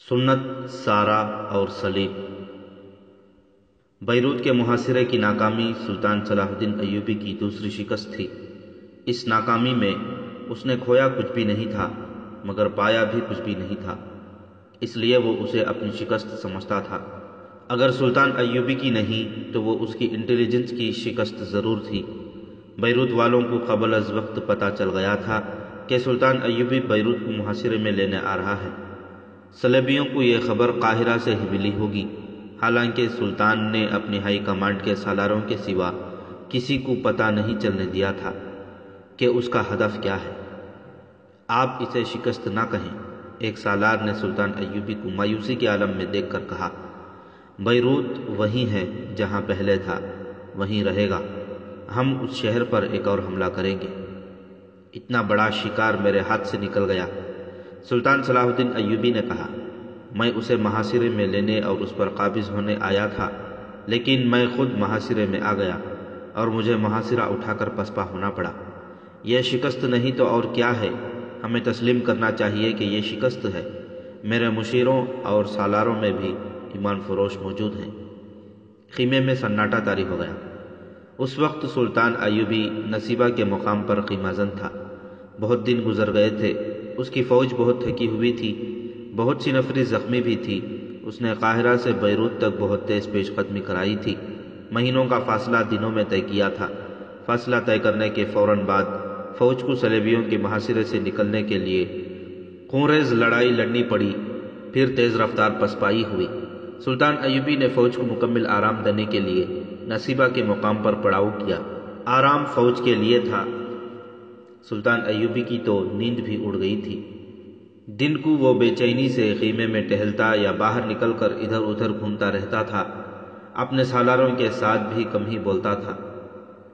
سنت سارا اور سلیب۔ بیروت کے محاصرے کی ناکامی سلطان صلاح الدین ایوبی کی دوسری شکست تھی۔ اس ناکامی میں اس نے کھویا کچھ بھی نہیں تھا مگر پایا بھی کچھ بھی نہیں تھا، اس لیے وہ اسے اپنی شکست سمجھتا تھا۔ اگر سلطان ایوبی کی نہیں تو وہ اس کی انٹیلیجنس کی شکست ضرور تھی۔ بیروت والوں کو قبل از وقت پتہ چل گیا تھا کہ سلطان ایوبی بیروت کو محاصرے میں لینے آ رہا ہے۔ صلیبیوں کو یہ خبر قاہرہ سے ہی ملی ہوگی، حالانکہ سلطان نے اپنی ہائی کمانڈ کے سالاروں کے سوا کسی کو پتہ نہیں چلنے دیا تھا کہ اس کا ہدف کیا ہے۔ آپ اسے شکست نہ کہیں، ایک سالار نے سلطان ایوبی کو مایوسی کے عالم میں دیکھ کر کہا۔ بیروت وہی ہے جہاں پہلے تھا، وہیں رہے گا۔ ہم اس شہر پر ایک اور حملہ کریں گے۔ اتنا بڑا شکار میرے ہاتھ سے نکل گیا، سلطان صلاح الدین ایوبی نے کہا۔ میں اسے محاصرے میں لینے اور اس پر قابض ہونے آیا تھا، لیکن میں خود محاصرے میں آ گیا اور مجھے محاصرہ اٹھا کر پسپا ہونا پڑا۔ یہ شکست نہیں تو اور کیا ہے؟ ہمیں تسلیم کرنا چاہیے کہ یہ شکست ہے۔ میرے مشیروں اور سالاروں میں بھی ایمان فروش موجود ہیں۔ خیمے میں سناٹا طاری ہو گیا۔ اس وقت سلطان ایوبی نصیبہ کے مقام پر خیمہ زن تھا۔ بہت دن گزر گئے تھے، اس کی فوج بہت تھکی ہوئی تھی، بہت سی نفری زخمی بھی تھی۔ اس نے قاہرہ سے بیروت تک بہت تیز پیش قدمی کرائی تھی، مہینوں کا فاصلہ دنوں میں طے کیا تھا۔ فاصلہ طے کرنے کے فوراً بعد فوج کو صلیبیوں کے محاصرے سے نکلنے کے لیے خونریز لڑائی لڑنی پڑی، پھر تیز رفتار پسپائی ہوئی۔ سلطان ایوبی نے فوج کو مکمل آرام دینے کے لیے نصیبہ کے مقام پر پڑاؤ کیا۔ آرام فوج کے لیے تھا، سلطان ایوبی کی تو نیند بھی اڑ گئی تھی۔ دن کو وہ بے چینی سے خیمے میں ٹہلتا یا باہر نکل کر ادھر ادھر گھومتا رہتا تھا، اپنے سالاروں کے ساتھ بھی کم ہی بولتا تھا۔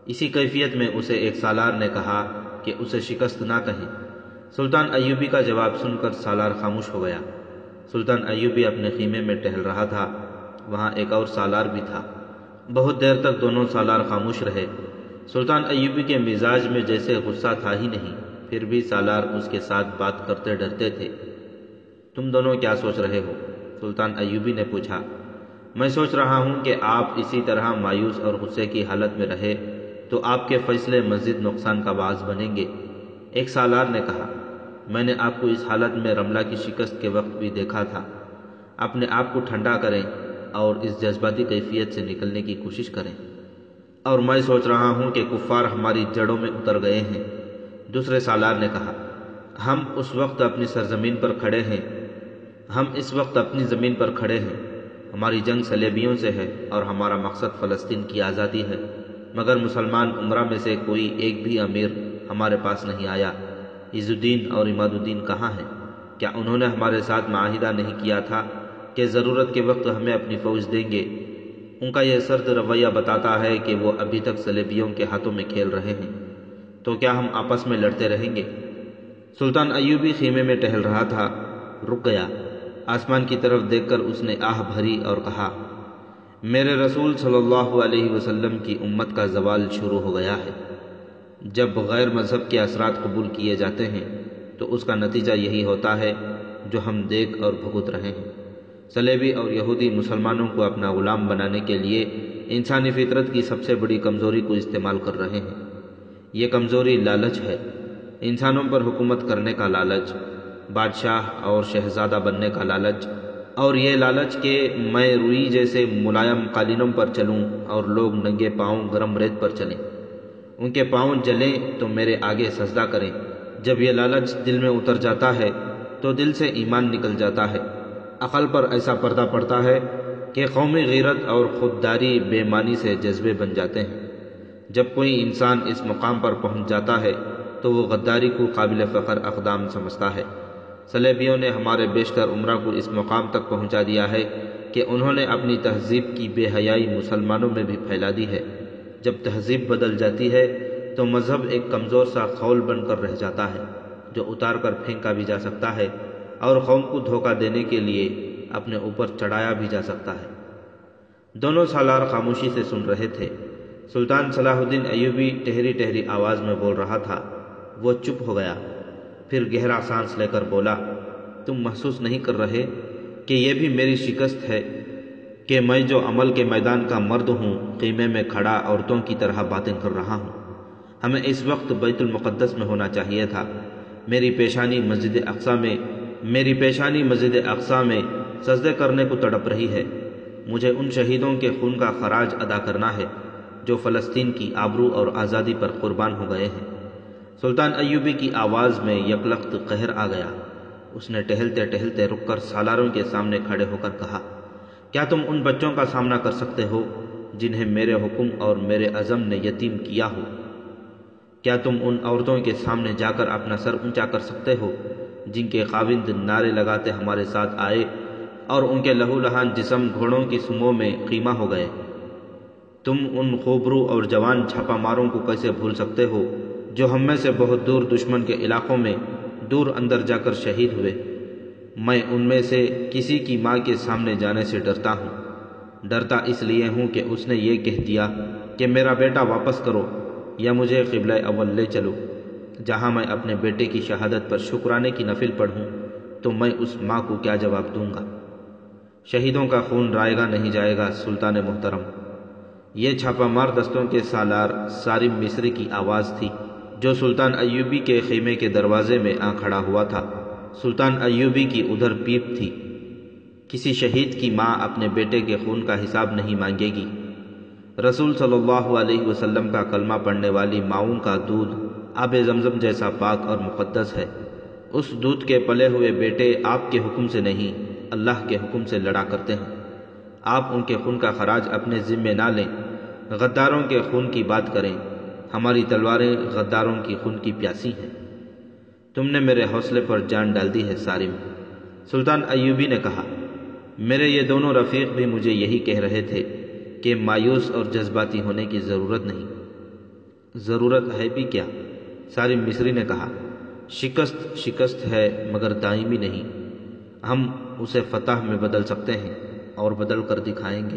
اسی کیفیت میں اسے ایک سالار نے کہا کہ اسے شکست نہ کہیں۔ سلطان ایوبی کا جواب سن کر سالار خاموش ہو گیا۔ سلطان ایوبی اپنے خیمے میں ٹہل رہا تھا، وہاں ایک اور سالار بھی تھا۔ بہت دیر تک دونوں سالار خاموش رہے۔ سلطان ایوبی کے مزاج میں جیسے غصہ تھا ہی نہیں، پھر بھی سالار اس کے ساتھ بات کرتے ڈرتے تھے۔ تم دونوں کیا سوچ رہے ہو؟ سلطان ایوبی نے پوچھا۔ میں سوچ رہا ہوں کہ آپ اسی طرح مایوس اور غصے کی حالت میں رہے تو آپ کے فیصلے مزید نقصان کا باعث بنیں گے، ایک سالار نے کہا۔ میں نے آپ کو اس حالت میں رملہ کی شکست کے وقت بھی دیکھا تھا۔ اپنے آپ کو ٹھنڈا کریں اور اس جذباتی کیفیت سے نکلنے کی کوشش کریں۔ اور میں سوچ رہا ہوں کہ کفار ہماری جڑوں میں اتر گئے ہیں، دوسرے سالار نے کہا۔ ہم اس وقت اپنی سرزمین پر کھڑے ہیں، ہم اس وقت اپنی زمین پر کھڑے ہیں۔ ہماری جنگ صلیبیوں سے ہے اور ہمارا مقصد فلسطین کی آزادی ہے، مگر مسلمان امرا میں سے کوئی ایک بھی امیر ہمارے پاس نہیں آیا۔ عز الدین اور عماد الدین کہاں ہیں؟ کیا انہوں نے ہمارے ساتھ معاہدہ نہیں کیا تھا کہ ضرورت کے وقت ہمیں اپنی فوج دیں گے؟ ان کا یہ سرد رویہ بتاتا ہے کہ وہ ابھی تک صلیبیوں کے ہاتھوں میں کھیل رہے ہیں۔ تو کیا ہم آپس میں لڑتے رہیں گے؟ سلطان ایوبی خیمے میں ٹہل رہا تھا، رک گیا۔ آسمان کی طرف دیکھ کر اس نے آہ بھری اور کہا، میرے رسول صلی اللہ علیہ وسلم کی امت کا زوال شروع ہو گیا ہے۔ جب غیر مذہب کے اثرات قبول کیے جاتے ہیں تو اس کا نتیجہ یہی ہوتا ہے جو ہم دیکھ اور بھگت رہے ہیں۔ صلیبی اور یہودی مسلمانوں کو اپنا غلام بنانے کے لیے انسانی فطرت کی سب سے بڑی کمزوری کو استعمال کر رہے ہیں۔ یہ کمزوری لالچ ہے، انسانوں پر حکومت کرنے کا لالچ، بادشاہ اور شہزادہ بننے کا لالچ، اور یہ لالچ کہ میں روئی جیسے ملائم قالینوں پر چلوں اور لوگ ننگے پاؤں گرم ریت پر چلیں، ان کے پاؤں جلیں تو میرے آگے سجدہ کریں۔ جب یہ لالچ دل میں اتر جاتا ہے تو دل سے ایمان نکل جاتا ہے، عقل پر ایسا پردہ پڑتا ہے کہ قومی غیرت اور خودداری بے معنی سے جذبے بن جاتے ہیں۔ جب کوئی انسان اس مقام پر پہنچ جاتا ہے تو وہ غداری کو قابل فخر اقدام سمجھتا ہے۔ صلیبیوں نے ہمارے بیشتر امراء کو اس مقام تک پہنچا دیا ہے کہ انہوں نے اپنی تہذیب کی بے حیائی مسلمانوں میں بھی پھیلا دی ہے۔ جب تہذیب بدل جاتی ہے تو مذہب ایک کمزور سا خول بن کر رہ جاتا ہے جو اتار کر پھینکا بھی جا سکتا ہے اور قوم کو دھوکہ دینے کے لیے اپنے اوپر چڑھایا بھی جا سکتا ہے۔ دونوں سالار خاموشی سے سن رہے تھے۔ سلطان صلاح الدین ایوبی ٹہری ٹہری آواز میں بول رہا تھا۔ وہ چپ ہو گیا، پھر گہرا سانس لے کر بولا، تم محسوس نہیں کر رہے کہ یہ بھی میری شکست ہے کہ میں جو عمل کے میدان کا مرد ہوں، خیمے میں کھڑا عورتوں کی طرح باتیں کر رہا ہوں۔ ہمیں اس وقت بیت المقدس میں ہونا چاہیے تھا۔ میری پیشانی مسجد اقصی میں سجدے کرنے کو تڑپ رہی ہے۔ مجھے ان شہیدوں کے خون کا خراج ادا کرنا ہے جو فلسطین کی آبرو اور آزادی پر قربان ہو گئے ہیں۔ سلطان ایوبی کی آواز میں یکلخت قہر آ گیا۔ اس نے ٹہلتے ٹہلتے رک کر سالاروں کے سامنے کھڑے ہو کر کہا، کیا تم ان بچوں کا سامنا کر سکتے ہو جنہیں میرے حکم اور میرے عزم نے یتیم کیا ہو؟ کیا تم ان عورتوں کے سامنے جا کر اپنا سر اونچا کر سکتے ہو جن کے خاوند نعرے لگاتے ہمارے ساتھ آئے اور ان کے لہو لہان جسم گھوڑوں کی سموں میں خیمہ ہو گئے؟ تم ان خوبرو اور جوان چھاپا ماروں کو کیسے بھول سکتے ہو جو ہم میں سے بہت دور دشمن کے علاقوں میں دور اندر جا کر شہید ہوئے؟ میں ان میں سے کسی کی ماں کے سامنے جانے سے ڈرتا ہوں۔ ڈرتا اس لیے ہوں کہ اس نے یہ کہہ دیا کہ میرا بیٹا واپس کرو یا مجھے قبلہ اول لے چلو۔ جہاں میں اپنے بیٹے کی شہادت پر شکرانے کی نفل پڑھوں تو میں اس ماں کو کیا جواب دوں گا؟ شہیدوں کا خون رائے گا نہیں جائے گا سلطان محترم۔ یہ چھاپا مار دستوں کے سالار سارم مصری کی آواز تھی جو سلطان ایوبی کے خیمے کے دروازے میں آ کھڑا ہوا تھا۔ سلطان ایوبی کی ادھر پیپ تھی، کسی شہید کی ماں اپنے بیٹے کے خون کا حساب نہیں مانگے گی۔ رسول صلی اللہ علیہ وسلم کا کلمہ پڑھنے والی ماؤں کا دودھ آب زمزم جیسا پاک اور مقدس ہے۔ اس دودھ کے پلے ہوئے بیٹے آپ کے حکم سے نہیں اللہ کے حکم سے لڑا کرتے ہیں۔ آپ ان کے خون کا خراج اپنے ذمے نہ لیں، غداروں کے خون کی بات کریں۔ ہماری تلواریں غداروں کی خون کی پیاسی ہیں۔ تم نے میرے حوصلے پر جان ڈال دی ہے سارم۔ سلطان ایوبی نے کہا، میرے یہ دونوں رفیق بھی مجھے یہی کہہ رہے تھے کہ مایوس اور جذباتی ہونے کی ضرورت نہیں۔ ضرورت ہے بھی کیا؟ سارم مصری نے کہا، شکست ہے مگر دائمی نہیں۔ ہم اسے فتح میں بدل سکتے ہیں اور بدل کر دکھائیں گے۔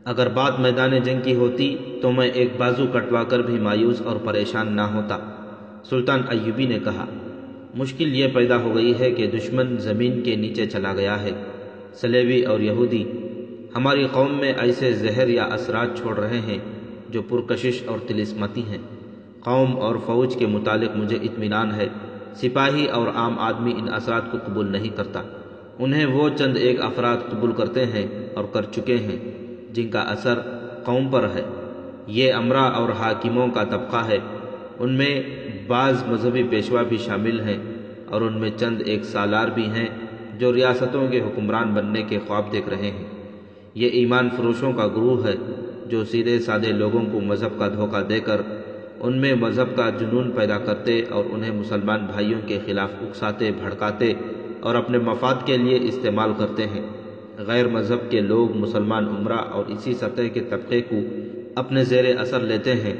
اگر بات میدان جنگ کی ہوتی تو میں ایک بازو کٹوا کر بھی مایوس اور پریشان نہ ہوتا۔ سلطان ایوبی نے کہا، مشکل یہ پیدا ہو گئی ہے کہ دشمن زمین کے نیچے چلا گیا ہے۔ صلیبی اور یہودی ہماری قوم میں ایسے زہر یا اثرات چھوڑ رہے ہیں جو پرکشش اور طلسماتی ہیں۔ قوم اور فوج کے متعلق مجھے اطمینان ہے، سپاہی اور عام آدمی ان اثرات کو قبول نہیں کرتا۔ انہیں وہ چند ایک افراد قبول کرتے ہیں اور کر چکے ہیں جن کا اثر قوم پر ہے۔ یہ امرا اور حاکموں کا طبقہ ہے، ان میں بعض مذہبی پیشوا بھی شامل ہیں اور ان میں چند ایک سالار بھی ہیں جو ریاستوں کے حکمران بننے کے خواب دیکھ رہے ہیں۔ یہ ایمان فروشوں کا گروہ ہے جو سیدھے سادے لوگوں کو مذہب کا دھوکہ دے کر ان میں مذہب کا جنون پیدا کرتے اور انہیں مسلمان بھائیوں کے خلاف اکساتے بھڑکاتے اور اپنے مفاد کے لیے استعمال کرتے ہیں۔ غیر مذہب کے لوگ مسلمان عمرہ اور اسی سطح کے طبقے کو اپنے زیر اثر لیتے ہیں،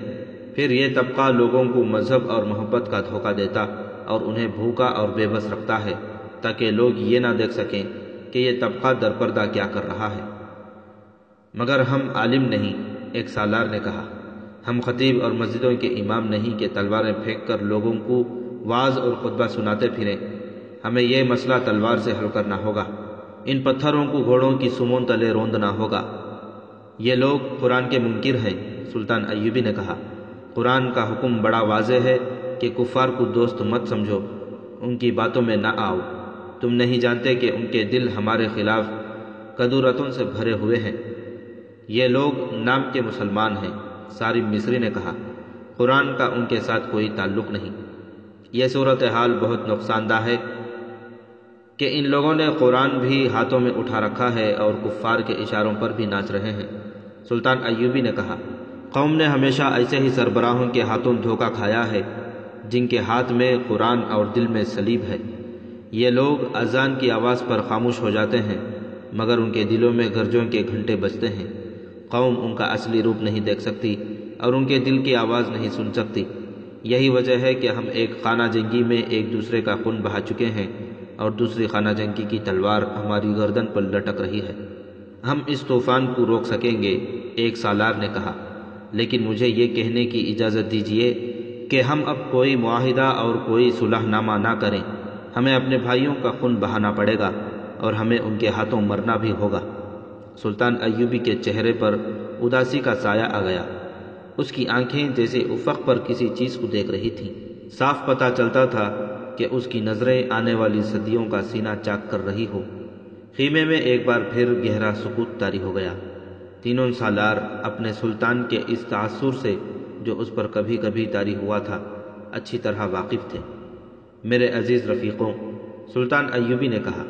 پھر یہ طبقہ لوگوں کو مذہب اور محبت کا دھوکہ دیتا اور انہیں بھوکا اور بے بس رکھتا ہے تاکہ لوگ یہ نہ دیکھ سکیں کہ یہ طبقہ درپردہ کیا کر رہا ہے۔ مگر ہم عالم نہیں، ایک سالار نے کہا، ہم خطیب اور مسجدوں کے امام نہیں کہ تلواریں پھینک کر لوگوں کو وعظ اور خطبہ سناتے پھریں۔ ہمیں یہ مسئلہ تلوار سے حل کرنا ہوگا، ان پتھروں کو گھوڑوں کی سموں تلے روندنا ہوگا۔ یہ لوگ قرآن کے منکر ہیں۔ سلطان ایوبی نے کہا، قرآن کا حکم بڑا واضح ہے کہ کفار کو دوست مت سمجھو، ان کی باتوں میں نہ آؤ۔ تم نہیں جانتے کہ ان کے دل ہمارے خلاف کدورتوں سے بھرے ہوئے ہیں۔ یہ لوگ نام کے مسلمان ہیں۔ سارم مصری نے کہا، قرآن کا ان کے ساتھ کوئی تعلق نہیں۔ یہ صورتحال بہت نقصان دہ ہے کہ ان لوگوں نے قرآن بھی ہاتھوں میں اٹھا رکھا ہے اور کفار کے اشاروں پر بھی ناچ رہے ہیں۔ سلطان ایوبی نے کہا، قوم نے ہمیشہ ایسے ہی سربراہوں کے ہاتھوں دھوکہ کھایا ہے جن کے ہاتھ میں قرآن اور دل میں صلیب ہے۔ یہ لوگ اذان کی آواز پر خاموش ہو جاتے ہیں مگر ان کے دلوں میں گرجوں کے گھنٹے بجتے ہیں۔ قوم ان کا اصلی روپ نہیں دیکھ سکتی اور ان کے دل کی آواز نہیں سن سکتی۔ یہی وجہ ہے کہ ہم ایک خانہ جنگی میں ایک دوسرے کا خون بہا چکے ہیں اور دوسری خانہ جنگی کی تلوار ہماری گردن پر لٹک رہی ہے۔ ہم اس طوفان کو روک سکیں گے، ایک سالار نے کہا، لیکن مجھے یہ کہنے کی اجازت دیجیے کہ ہم اب کوئی معاہدہ اور کوئی صلح نامہ نہ کریں۔ ہمیں اپنے بھائیوں کا خون بہانا پڑے گا۔ اور ہمیں ان کے ہاتھوں مرنا بھی ہوگا۔ سلطان ایوبی کے چہرے پر اداسی کا سایہ آ گیا۔ اس کی آنکھیں جیسے افق پر کسی چیز کو دیکھ رہی تھیں۔ صاف پتہ چلتا تھا کہ اس کی نظریں آنے والی صدیوں کا سینہ چاک کر رہی ہو۔ خیمے میں ایک بار پھر گہرا سکوت طاری ہو گیا۔ تینوں سالار اپنے سلطان کے اس تاثر سے جو اس پر کبھی کبھی طاری ہوا تھا اچھی طرح واقف تھے۔ میرے عزیز رفیقوں، سلطان ایوبی نے کہا،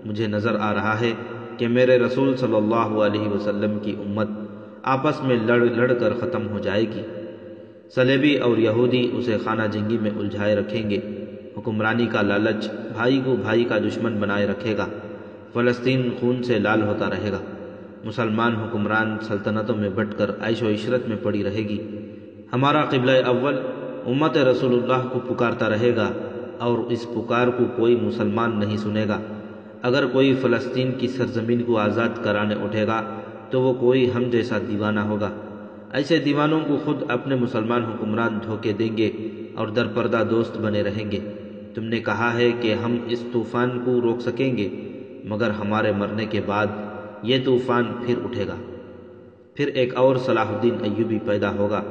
مجھے نظر آ رہا ہے کہ میرے رسول صلی اللہ علیہ وسلم کی امت آپس میں لڑ لڑ کر ختم ہو جائے گی۔ صلیبی اور یہودی اسے خانہ جنگی میں الجھائے رکھیں گے۔ حکمرانی کا لالچ بھائی کو بھائی کا دشمن بنائے رکھے گا۔ فلسطین خون سے لال ہوتا رہے گا۔ مسلمان حکمران سلطنتوں میں بٹ کر عیش و عشرت میں پڑی رہے گی۔ ہمارا قبلہ اول امت رسول اللہ کو پکارتا رہے گا اور اس پکار کو کوئی مسلمان نہیں سنے گا۔ اگر کوئی فلسطین کی سرزمین کو آزاد کرانے اٹھے گا تو وہ کوئی ہم جیسا دیوانہ ہوگا۔ ایسے دیوانوں کو خود اپنے مسلمان حکمران دھوکے دیں گے اور درپردہ دوست بنے رہیں گے۔ تم نے کہا ہے کہ ہم اس طوفان کو روک سکیں گے، مگر ہمارے مرنے کے بعد یہ طوفان پھر اٹھے گا۔ پھر ایک اور صلاح الدین ایوبی پیدا ہوگا۔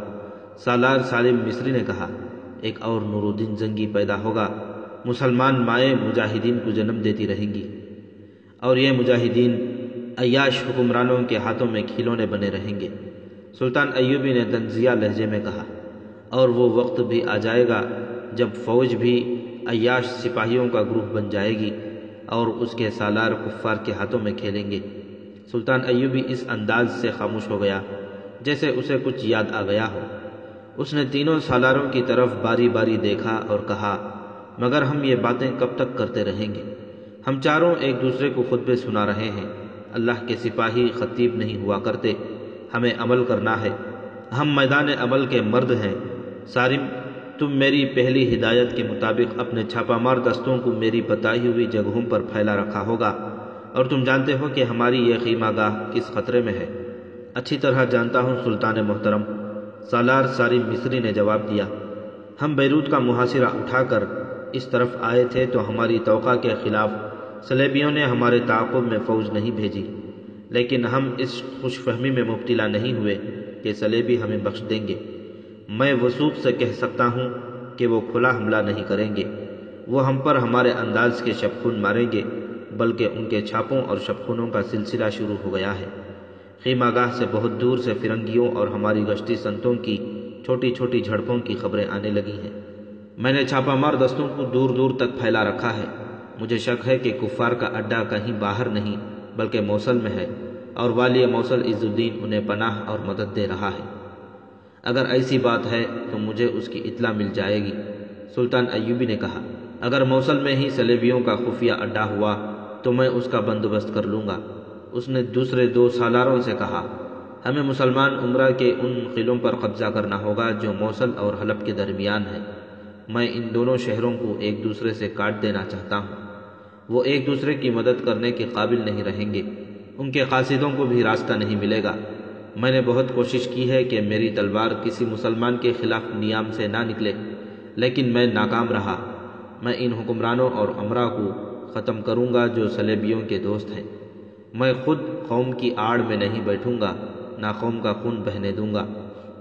سالار سالم مصری نے کہا، ایک اور نور الدین زنگی پیدا ہوگا۔ مسلمان مائیں مجاہدین کو جنم دیتی رہیں گی اور یہ مجاہدین عیاش حکمرانوں کے ہاتھوں میں کھلونے بنے رہیں گے۔ سلطان ایوبی نے طنزیہ لہجے میں کہا، اور وہ وقت بھی آ جائے گا جب فوج بھی عیاش سپاہیوں کا گروہ بن جائے گی اور اس کے سالار کفار کے ہاتھوں میں کھیلیں گے۔ سلطان ایوبی اس انداز سے خاموش ہو گیا جیسے اسے کچھ یاد آ گیا ہو۔ اس نے تینوں سالاروں کی طرف باری باری دیکھا اور کہا، مگر ہم یہ باتیں کب تک کرتے رہیں گے؟ ہم چاروں ایک دوسرے کو خطبے سنا رہے ہیں۔ اللہ کے سپاہی خطیب نہیں ہوا کرتے، ہمیں عمل کرنا ہے۔ ہم میدان عمل کے مرد ہیں۔ سالم، تم میری پہلی ہدایت کے مطابق اپنے چھاپہ مار دستوں کو میری بتائی ہوئی جگہوں پر پھیلا رکھا ہوگا، اور تم جانتے ہو کہ ہماری یہ خیمہ گاہ کس خطرے میں ہے۔ اچھی طرح جانتا ہوں سلطان محترم، سالار سالم مصری نے جواب دیا۔ ہم بیروت کا محاصرہ اٹھا کر اس طرف آئے تھے تو ہماری توقع کے خلاف صلیبیوں نے ہمارے تعاقب میں فوج نہیں بھیجی، لیکن ہم اس خوش فہمی میں مبتلا نہیں ہوئے کہ صلیبی ہمیں بخش دیں گے۔ میں وثوق سے کہہ سکتا ہوں کہ وہ کھلا حملہ نہیں کریں گے۔ وہ ہم پر ہمارے انداز کے شبخون ماریں گے، بلکہ ان کے چھاپوں اور شبخونوں کا سلسلہ شروع ہو گیا ہے۔ خیمہ گاہ سے بہت دور سے فرنگیوں اور ہماری گشتی سنتوں کی چھوٹی چھوٹی جھڑپوں کی خبریں آنے لگی ہیں۔ میں نے چھاپہ مار دستوں کو دور دور تک پھیلا رکھا ہے۔ مجھے شک ہے کہ کفار کا اڈا کہیں باہر نہیں بلکہ موصل میں ہے، اور والی موصل عز الدین انہیں پناہ اور مدد دے رہا ہے۔ اگر ایسی بات ہے تو مجھے اس کی اطلاع مل جائے گی۔ سلطان ایوبی نے کہا، اگر موصل میں ہی صلیبیوں کا خفیہ اڈا ہوا تو میں اس کا بندوبست کر لوں گا۔ اس نے دوسرے دو سالاروں سے کہا، ہمیں مسلمان عمرہ کے ان قلعوں پر قبضہ کرنا ہوگا جو موصل اور حلب کے درمیان ہیں۔ میں ان دونوں شہروں کو ایک دوسرے سے کاٹ دینا چاہتا ہوں۔ وہ ایک دوسرے کی مدد کرنے کے قابل نہیں رہیں گے، ان کے قاصدوں کو بھی راستہ نہیں ملے گا۔ میں نے بہت کوشش کی ہے کہ میری تلوار کسی مسلمان کے خلاف نیام سے نہ نکلے، لیکن میں ناکام رہا۔ میں ان حکمرانوں اور امراء کو ختم کروں گا جو صلیبیوں کے دوست ہیں۔ میں خود قوم کی آڑ میں نہیں بیٹھوں گا، نہ قوم کا خون بہنے دوں گا۔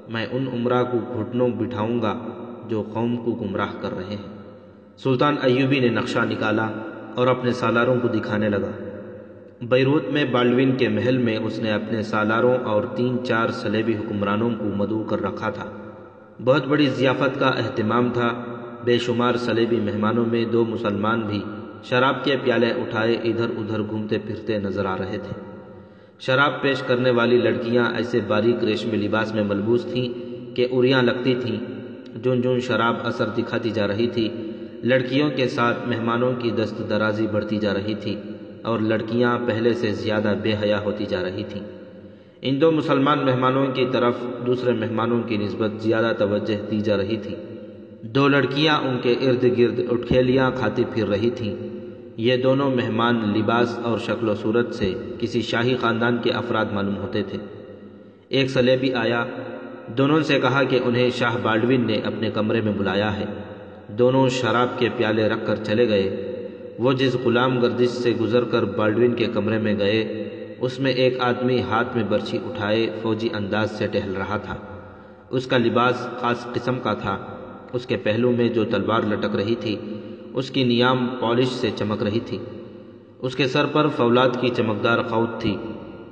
میں ان امراء کو گھٹنوں بٹھاؤں گا جو قوم کو گمراہ کر رہے ہیں۔ سلطان ایوبی نے نقشہ نکالا اور اپنے سالاروں کو دکھانے لگا۔ بیروت میں بالڈوین کے محل میں اس نے اپنے سالاروں اور 3-4 صلیبی حکمرانوں کو مدعو کر رکھا تھا۔ بہت بڑی ضیافت کا اہتمام تھا۔ بے شمار صلیبی مہمانوں میں 2 مسلمان بھی شراب کے پیالے اٹھائے ادھر ادھر گھومتے پھرتے نظر آ رہے تھے۔ شراب پیش کرنے والی لڑکیاں ایسے باریک ریشمی لباس میں ملبوس تھیں کہ اریاں لگتی تھیں۔ جون جون شراب اثر دکھاتی جا رہی تھی، لڑکیوں کے ساتھ مہمانوں کی دست درازی بڑھتی جا رہی تھی اور لڑکیاں پہلے سے زیادہ بے حیا ہوتی جا رہی تھیں۔ ان 2 مسلمان مہمانوں کی طرف دوسرے مہمانوں کی نسبت زیادہ توجہ دی جا رہی تھی۔ 2 لڑکیاں ان کے ارد گرد اٹھیلیاں کھاتی پھر رہی تھیں۔ یہ دونوں مہمان لباس اور شکل و صورت سے کسی شاہی خاندان کے افراد معلوم ہوتے تھے۔ ایک صلیبی آیا، دونوں سے کہا کہ انہیں شاہ بالڈوین نے اپنے کمرے میں بلایا ہے۔ دونوں شراب کے پیالے رکھ کر چلے گئے۔ وہ جس غلام گردش سے گزر کر بالڈوین کے کمرے میں گئے اس میں ایک آدمی ہاتھ میں برچھی اٹھائے فوجی انداز سے ٹہل رہا تھا۔ اس کا لباس خاص قسم کا تھا۔ اس کے پہلو میں جو تلوار لٹک رہی تھی اس کی نیام پالش سے چمک رہی تھی۔ اس کے سر پر فولاد کی چمکدار خوات تھی۔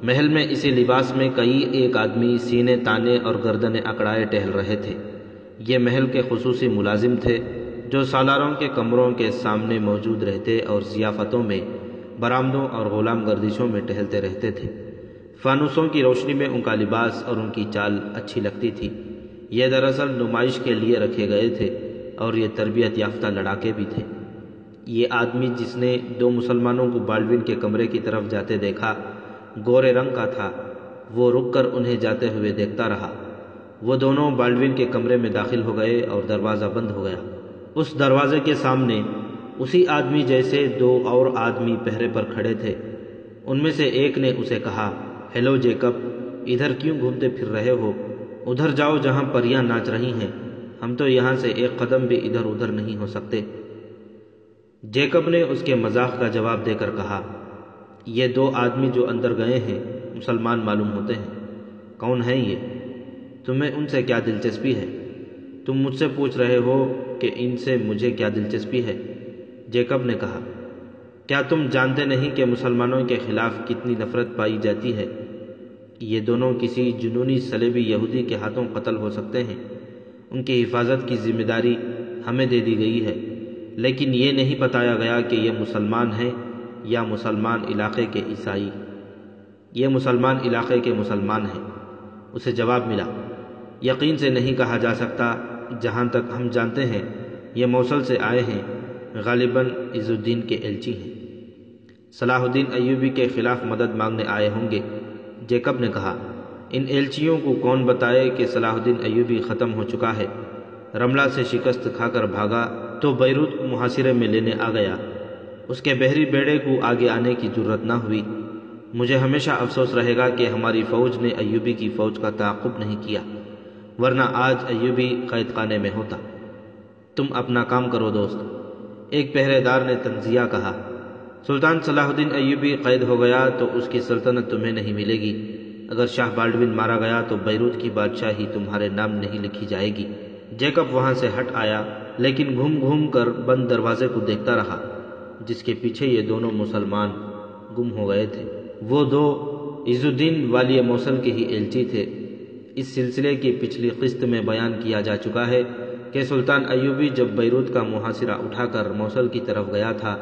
محل میں اسی لباس میں کئی ایک آدمی سینے تانے اور گردنیں اکڑائے ٹہل رہے تھے۔ یہ محل کے خصوصی ملازم تھے جو سالاروں کے کمروں کے سامنے موجود رہتے اور ضیافتوں میں، برآمدوں اور غلام گردشوں میں ٹہلتے رہتے تھے۔ فانوسوں کی روشنی میں ان کا لباس اور ان کی چال اچھی لگتی تھی۔ یہ دراصل نمائش کے لیے رکھے گئے تھے اور یہ تربیت یافتہ لڑاکے بھی تھے۔ یہ آدمی جس نے دو مسلمانوں کو بالڈوین کے کمرے کی طرف جاتے دیکھا گورے رنگ کا تھا۔ وہ رک کر انہیں جاتے ہوئے دیکھتا رہا۔ وہ دونوں بالڈوین کے کمرے میں داخل ہو گئے اور دروازہ بند ہو گیا۔ اس دروازے کے سامنے اسی آدمی جیسے دو اور آدمی پہرے پر کھڑے تھے۔ ان میں سے ایک نے اسے کہا، ہیلو جیکب، ادھر کیوں گھومتے پھر رہے ہو؟ ادھر جاؤ جہاں پریاں ناچ رہی ہیں، ہم تو یہاں سے ایک قدم بھی ادھر ادھر نہیں ہو سکتے۔ جیکب نے اس کے مذاق کا جواب دے کر کہا، یہ دو آدمی جو اندر گئے ہیں مسلمان معلوم ہوتے ہیں۔ کون ہیں یہ؟ تمہیں ان سے کیا دلچسپی ہے؟ تم مجھ سے پوچھ رہے ہو کہ ان سے مجھے کیا دلچسپی ہے؟ جیکب نے کہا، کیا تم جانتے نہیں کہ مسلمانوں کے خلاف کتنی نفرت پائی جاتی ہے؟ یہ دونوں کسی جنونی صلیبی یہودی کے ہاتھوں قتل ہو سکتے ہیں۔ ان کی حفاظت کی ذمہ داری ہمیں دے دی گئی ہے، لیکن یہ نہیں بتایا گیا کہ یہ مسلمان ہیں یا مسلمان علاقے کے عیسائی۔ یہ مسلمان علاقے کے مسلمان ہیں۔ اسے جواب ملا، یقین سے نہیں کہا جا سکتا، جہاں تک ہم جانتے ہیں یہ موصل سے آئے ہیں، غالباً عز الدین کے ایلچی ہیں۔ صلاح الدین ایوبی کے خلاف مدد مانگنے آئے ہوں گے۔ جیکب نے کہا، ان ایلچیوں کو کون بتائے کہ صلاح الدین ایوبی ختم ہو چکا ہے؟ رملہ سے شکست کھا کر بھاگا تو بیروت کو محاصرے میں لینے آ گیا۔ اس کے بحری بیڑے کو آگے آنے کی جرت نہ ہوئی۔ مجھے ہمیشہ افسوس رہے گا کہ ہماری فوج نے ایوبی کی فوج کا تعاقب نہیں کیا، ورنہ آج ایوبی قید خانے میں ہوتا۔ تم اپنا کام کرو دوست، ایک پہرے دار نے تنزیہ کہا۔ سلطان صلاح الدین ایوبی قید ہو گیا تو اس کی سلطنت تمہیں نہیں ملے گی۔ اگر شاہ بالڈوین مارا گیا تو بیروت کی بادشاہی تمہارے نام نہیں لکھی جائے گی۔ جیکب وہاں سے ہٹ آیا، لیکن گھوم گھوم کر بند دروازے کو دیکھتا رہا جس کے پیچھے یہ دونوں مسلمان گم ہو گئے تھے۔ وہ دو عز الدین والی موصل کے ہی ایلچی تھے۔ اس سلسلے کی پچھلی قسط میں بیان کیا جا چکا ہے کہ سلطان ایوبی جب بیروت کا محاصرہ اٹھا کر موصل کی طرف گیا تھا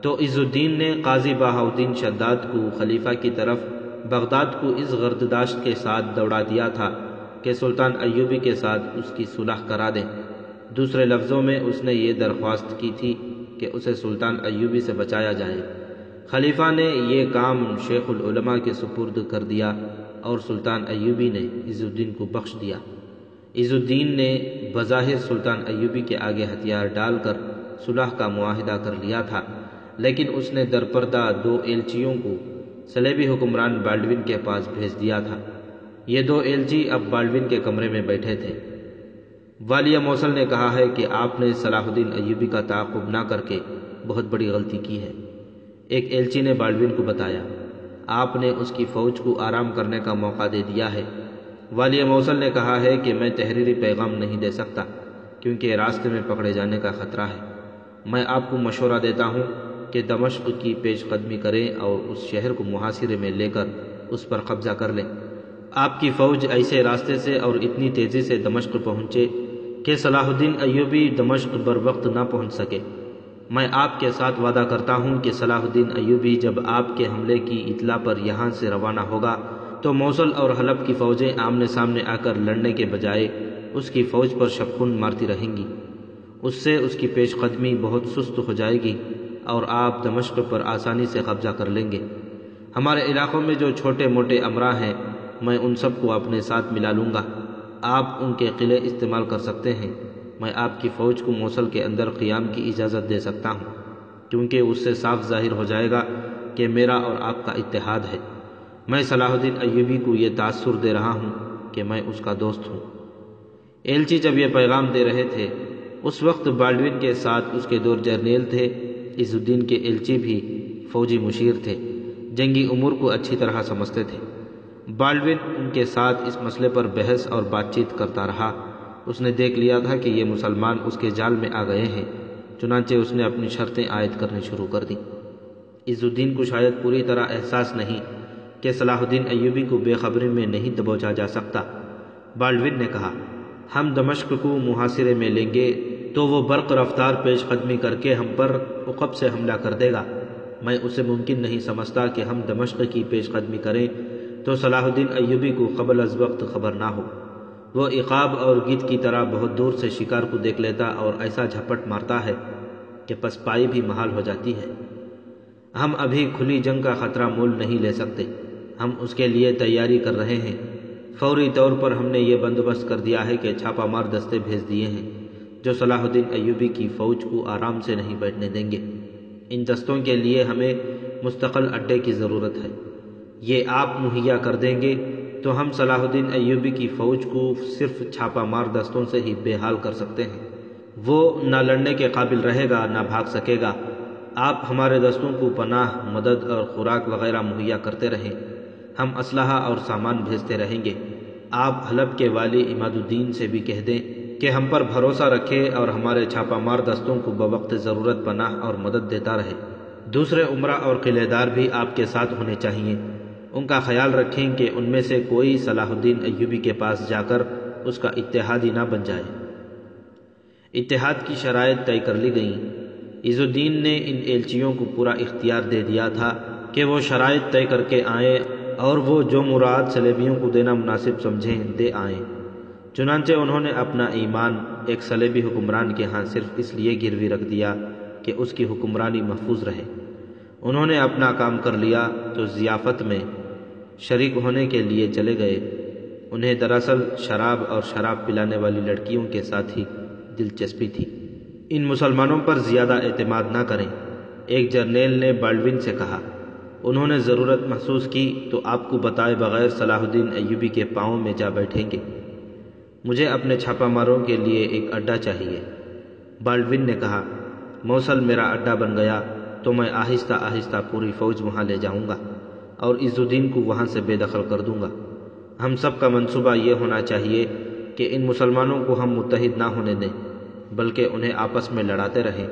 تو عز الدین نے قاضی بہاؤالدین شداد کو خلیفہ کی طرف بغداد کو اس غرضداشت کے ساتھ دوڑا دیا تھا کہ سلطان ایوبی کے ساتھ اس کی صلح کرا دیں۔ دوسرے لفظوں میں اس نے یہ درخواست کی تھی کہ اسے سلطان ایوبی سے بچایا جائے۔ خلیفہ نے یہ کام شیخ العلماء کے سپرد کر دیا اور سلطان ایوبی نے عز الدین کو بخش دیا۔ عز الدین نے بظاہر سلطان ایوبی کے آگے ہتھیار ڈال کر صلح کا معاہدہ کر لیا تھا، لیکن اس نے درپردہ دو ایلچیوں کو صلیبی حکمران بالڈوین کے پاس بھیج دیا تھا۔ یہ دو ایلچی اب بالڈوین کے کمرے میں بیٹھے تھے۔ والیہ موصل نے کہا ہے کہ آپ نے صلاح الدین ایوبی کا تعاقب نہ کر کے بہت بڑی غلطی کی ہے۔ ایک ایلچی نے بالڈوین کو بتایا، آپ نے اس کی فوج کو آرام کرنے کا موقع دے دیا ہے۔ والیہ موصل نے کہا ہے کہ میں تحریری پیغام نہیں دے سکتا کیونکہ راستے میں پکڑے جانے کا خطرہ ہے۔ میں آپ کو مشورہ دیتا ہوں کہ دمشق کی پیش قدمی کریں اور اس شہر کو محاصرے میں لے کر اس پر قبضہ کر لیں۔ آپ کی فوج ایسے راستے سے اور اتنی تیزی سے دمشق پہنچے کہ صلاح الدین ایوبی دمشق بر وقت نہ پہنچ سکے۔ میں آپ کے ساتھ وعدہ کرتا ہوں کہ صلاح الدین ایوبی جب آپ کے حملے کی اطلاع پر یہاں سے روانہ ہوگا تو موصل اور حلب کی فوجیں آمنے سامنے آ کر لڑنے کے بجائے اس کی فوج پر شبخون مارتی رہیں گی۔ اس سے اس کی پیش قدمی بہت سست ہو جائے گی اور آپ دمشق پر آسانی سے قبضہ کر لیں گے۔ ہمارے علاقوں میں جو چھوٹے موٹے امراء ہیں میں ان سب کو اپنے ساتھ ملا لوں گا۔ آپ ان کے قلعے استعمال کر سکتے ہیں۔ میں آپ کی فوج کو موصل کے اندر قیام کی اجازت دے سکتا ہوں کیونکہ اس سے صاف ظاہر ہو جائے گا کہ میرا اور آپ کا اتحاد ہے۔ میں صلاح الدین ایوبی کو یہ تاثر دے رہا ہوں کہ میں اس کا دوست ہوں۔ ایلچی جب یہ پیغام دے رہے تھے اس وقت بالڈوین کے ساتھ اس کے دو جرنیل تھے، عز الدین کے ایلچی بھی فوجی مشیر تھے، جنگی امور کو اچھی طرح سمجھتے تھے۔ بالڈون ان کے ساتھ اس مسئلے پر بحث اور بات چیت کرتا رہا۔ اس نے دیکھ لیا تھا کہ یہ مسلمان اس کے جال میں آ گئے ہیں، چنانچہ اس نے اپنی شرطیں عائد کرنی شروع کر دیں۔ عز الدین کو شاید پوری طرح احساس نہیں کہ صلاح الدین ایوبی کو بے خبری میں نہیں دبوچا جا سکتا۔ بالڈون نے کہا، ہم دمشق کو محاصرے میں لیں گے تو وہ برق رفتار پیش قدمی کر کے ہم پر عقب سے حملہ کر دے گا۔ میں اسے ممکن نہیں سمجھتا کہ ہم دمشق کی پیش قدمی کریں تو صلاح الدین ایوبی کو قبل از وقت خبر نہ ہو۔ وہ عقاب اور گدھ کی طرح بہت دور سے شکار کو دیکھ لیتا اور ایسا جھپٹ مارتا ہے کہ پسپائی بھی محال ہو جاتی ہے۔ ہم ابھی کھلی جنگ کا خطرہ مول نہیں لے سکتے، ہم اس کے لیے تیاری کر رہے ہیں۔ فوری طور پر ہم نے یہ بندوبست کر دیا ہے کہ چھاپہ مار دستے بھیج دیے ہیں جو صلاح الدین ایوبی کی فوج کو آرام سے نہیں بیٹھنے دیں گے۔ ان دستوں کے لیے ہمیں مستقل اڈے کی ضرورت ہے۔ یہ آپ مہیا کر دیں گے تو ہم صلاح الدین ایوبی کی فوج کو صرف چھاپہ مار دستوں سے ہی بے حال کر سکتے ہیں۔ وہ نہ لڑنے کے قابل رہے گا نہ بھاگ سکے گا۔ آپ ہمارے دستوں کو پناہ، مدد اور خوراک وغیرہ مہیا کرتے رہیں، ہم اسلحہ اور سامان بھیجتے رہیں گے۔ آپ حلب کے والی عماد الدین سے بھی کہہ دیں کہ ہم پر بھروسہ رکھے اور ہمارے چھاپہ مار دستوں کو بوقت ضرورت پناہ اور مدد دیتا رہے۔ دوسرے عمرہ اور قلعے دار بھی آپ کے ساتھ ہونے چاہیے۔ ان کا خیال رکھیں کہ ان میں سے کوئی صلاح الدین ایوبی کے پاس جا کر اس کا اتحادی نہ بن جائے۔ اتحاد کی شرائط طے کر لی گئیں۔ عز الدین نے ان ایلچیوں کو پورا اختیار دے دیا تھا کہ وہ شرائط طے کر کے آئیں اور وہ جو مراد صلیبیوں کو دینا مناسب سمجھیں دے آئیں۔ چنانچہ انہوں نے اپنا ایمان ایک صلیبی حکمران کے ہاں صرف اس لیے گروی رکھ دیا کہ اس کی حکمرانی محفوظ رہے۔ انہوں نے اپنا کام کر لیا تو ضیافت میں شریک ہونے کے لیے چلے گئے۔ انہیں دراصل شراب اور شراب پلانے والی لڑکیوں کے ساتھ ہی دلچسپی تھی۔ ان مسلمانوں پر زیادہ اعتماد نہ کریں، ایک جرنیل نے بالڈون سے کہا۔ انہوں نے ضرورت محسوس کی تو آپ کو بتائے بغیر صلاح الدین ایوبی کے پاؤں میں جا بیٹھیں گے۔ مجھے اپنے چھاپہ ماروں کے لیے ایک اڈا چاہیے۔ بالڈون نے کہا، موصل میرا اڈا بن گیا تو میں آہستہ آہستہ پوری فوج وہاں لے جاؤں گا اور عز الدین کو وہاں سے بے دخل کر دوں گا۔ ہم سب کا منصوبہ یہ ہونا چاہیے کہ ان مسلمانوں کو ہم متحد نہ ہونے دیں، بلکہ انہیں آپس میں لڑاتے رہیں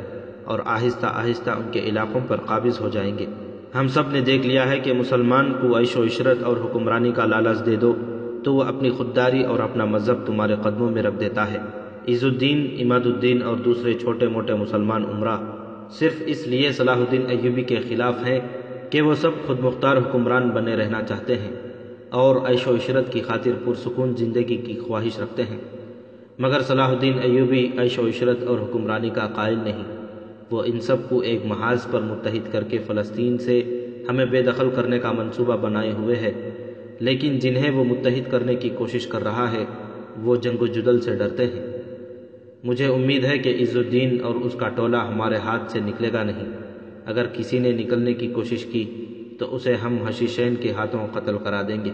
اور آہستہ آہستہ ان کے علاقوں پر قابض ہو جائیں گے۔ ہم سب نے دیکھ لیا ہے کہ مسلمان کو عیش و عشرت اور حکمرانی کا لالچ دے دو تو وہ اپنی خودداری اور اپنا مذہب تمہارے قدموں میں رکھ دیتا ہے۔ عز الدین، عماد الدین اور دوسرے چھوٹے موٹے مسلمان عمرہ صرف اس لیے صلاح الدین ایوبی کے خلاف ہیں کہ وہ سب خود مختار حکمران بنے رہنا چاہتے ہیں اور عیش و عشرت کی خاطر پرسکون زندگی کی خواہش رکھتے ہیں، مگر صلاح الدین ایوبی عیش و عشرت اور حکمرانی کا قائل نہیں۔ وہ ان سب کو ایک محاذ پر متحد کر کے فلسطین سے ہمیں بے دخل کرنے کا منصوبہ بنائے ہوئے ہے، لیکن جنہیں وہ متحد کرنے کی کوشش کر رہا ہے وہ جنگ و جدل سے ڈرتے ہیں۔ مجھے امید ہے کہ عز الدین اور اس کا ٹولہ ہمارے ہاتھ سے نکلے گا نہیں۔ اگر کسی نے نکلنے کی کوشش کی تو اسے ہم حشیشین کے ہاتھوں قتل کرا دیں گے۔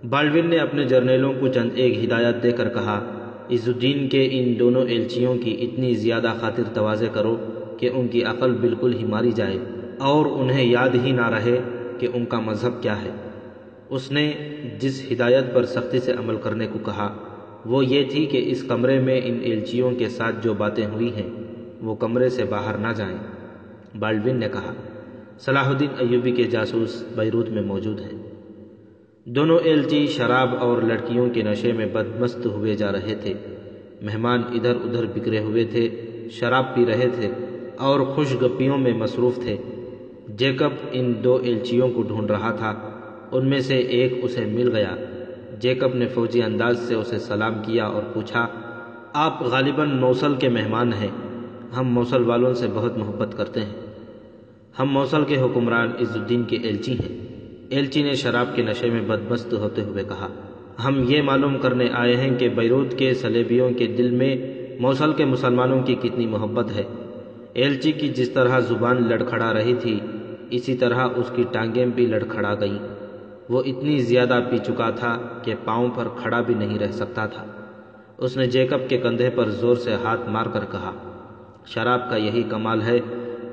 بالڈون نے اپنے جرنیلوں کو چند ایک ہدایت دے کر کہا، عز الدین کے ان دونوں ایلچیوں کی اتنی زیادہ خاطر تواضع کرو کہ ان کی عقل بالکل ہی ماری جائے اور انہیں یاد ہی نہ رہے کہ ان کا مذہب کیا ہے۔ اس نے جس ہدایت پر سختی سے عمل کرنے کو کہا وہ یہ تھی کہ اس کمرے میں ان ایلچیوں کے ساتھ جو باتیں ہوئی ہیں وہ کمرے سے باہر نہ جائیں۔ بالڈون نے کہا، صلاح الدین ایوبی کے جاسوس بیروت میں موجود ہیں۔ دونوں ایلچی شراب اور لڑکیوں کے نشے میں بدمست ہوئے جا رہے تھے۔ مہمان ادھر ادھر بکھرے ہوئے تھے، شراب پی رہے تھے اور خوش گپیوں میں مصروف تھے۔ جیکب ان دو ایلچیوں کو ڈھونڈ رہا تھا۔ ان میں سے ایک اسے مل گیا۔ جیکب نے فوجی انداز سے اسے سلام کیا اور پوچھا، آپ غالباً موصل کے مہمان ہیں؟ ہم موصل والوں سے بہت محبت کرتے ہیں۔ ہم موصل کے حکمران عز الدین کے ایلچی ہیں۔ ایلچی نے شراب کے نشے میں بدمست ہوتے ہوئے کہا، ہم یہ معلوم کرنے آئے ہیں کہ بیروت کے صلیبیوں کے دل میں موصل کے مسلمانوں کی کتنی محبت ہے۔ ایلچی کی جس طرح زبان لڑکھڑا رہی تھی اسی طرح اس کی ٹانگیں بھی لڑکھڑا گئیں۔ وہ اتنی زیادہ پی چکا تھا کہ پاؤں پر کھڑا بھی نہیں رہ سکتا تھا۔ اس نے جیکب کے کندھے پر زور سے ہاتھ مار کر کہا، شراب کا یہی کمال ہے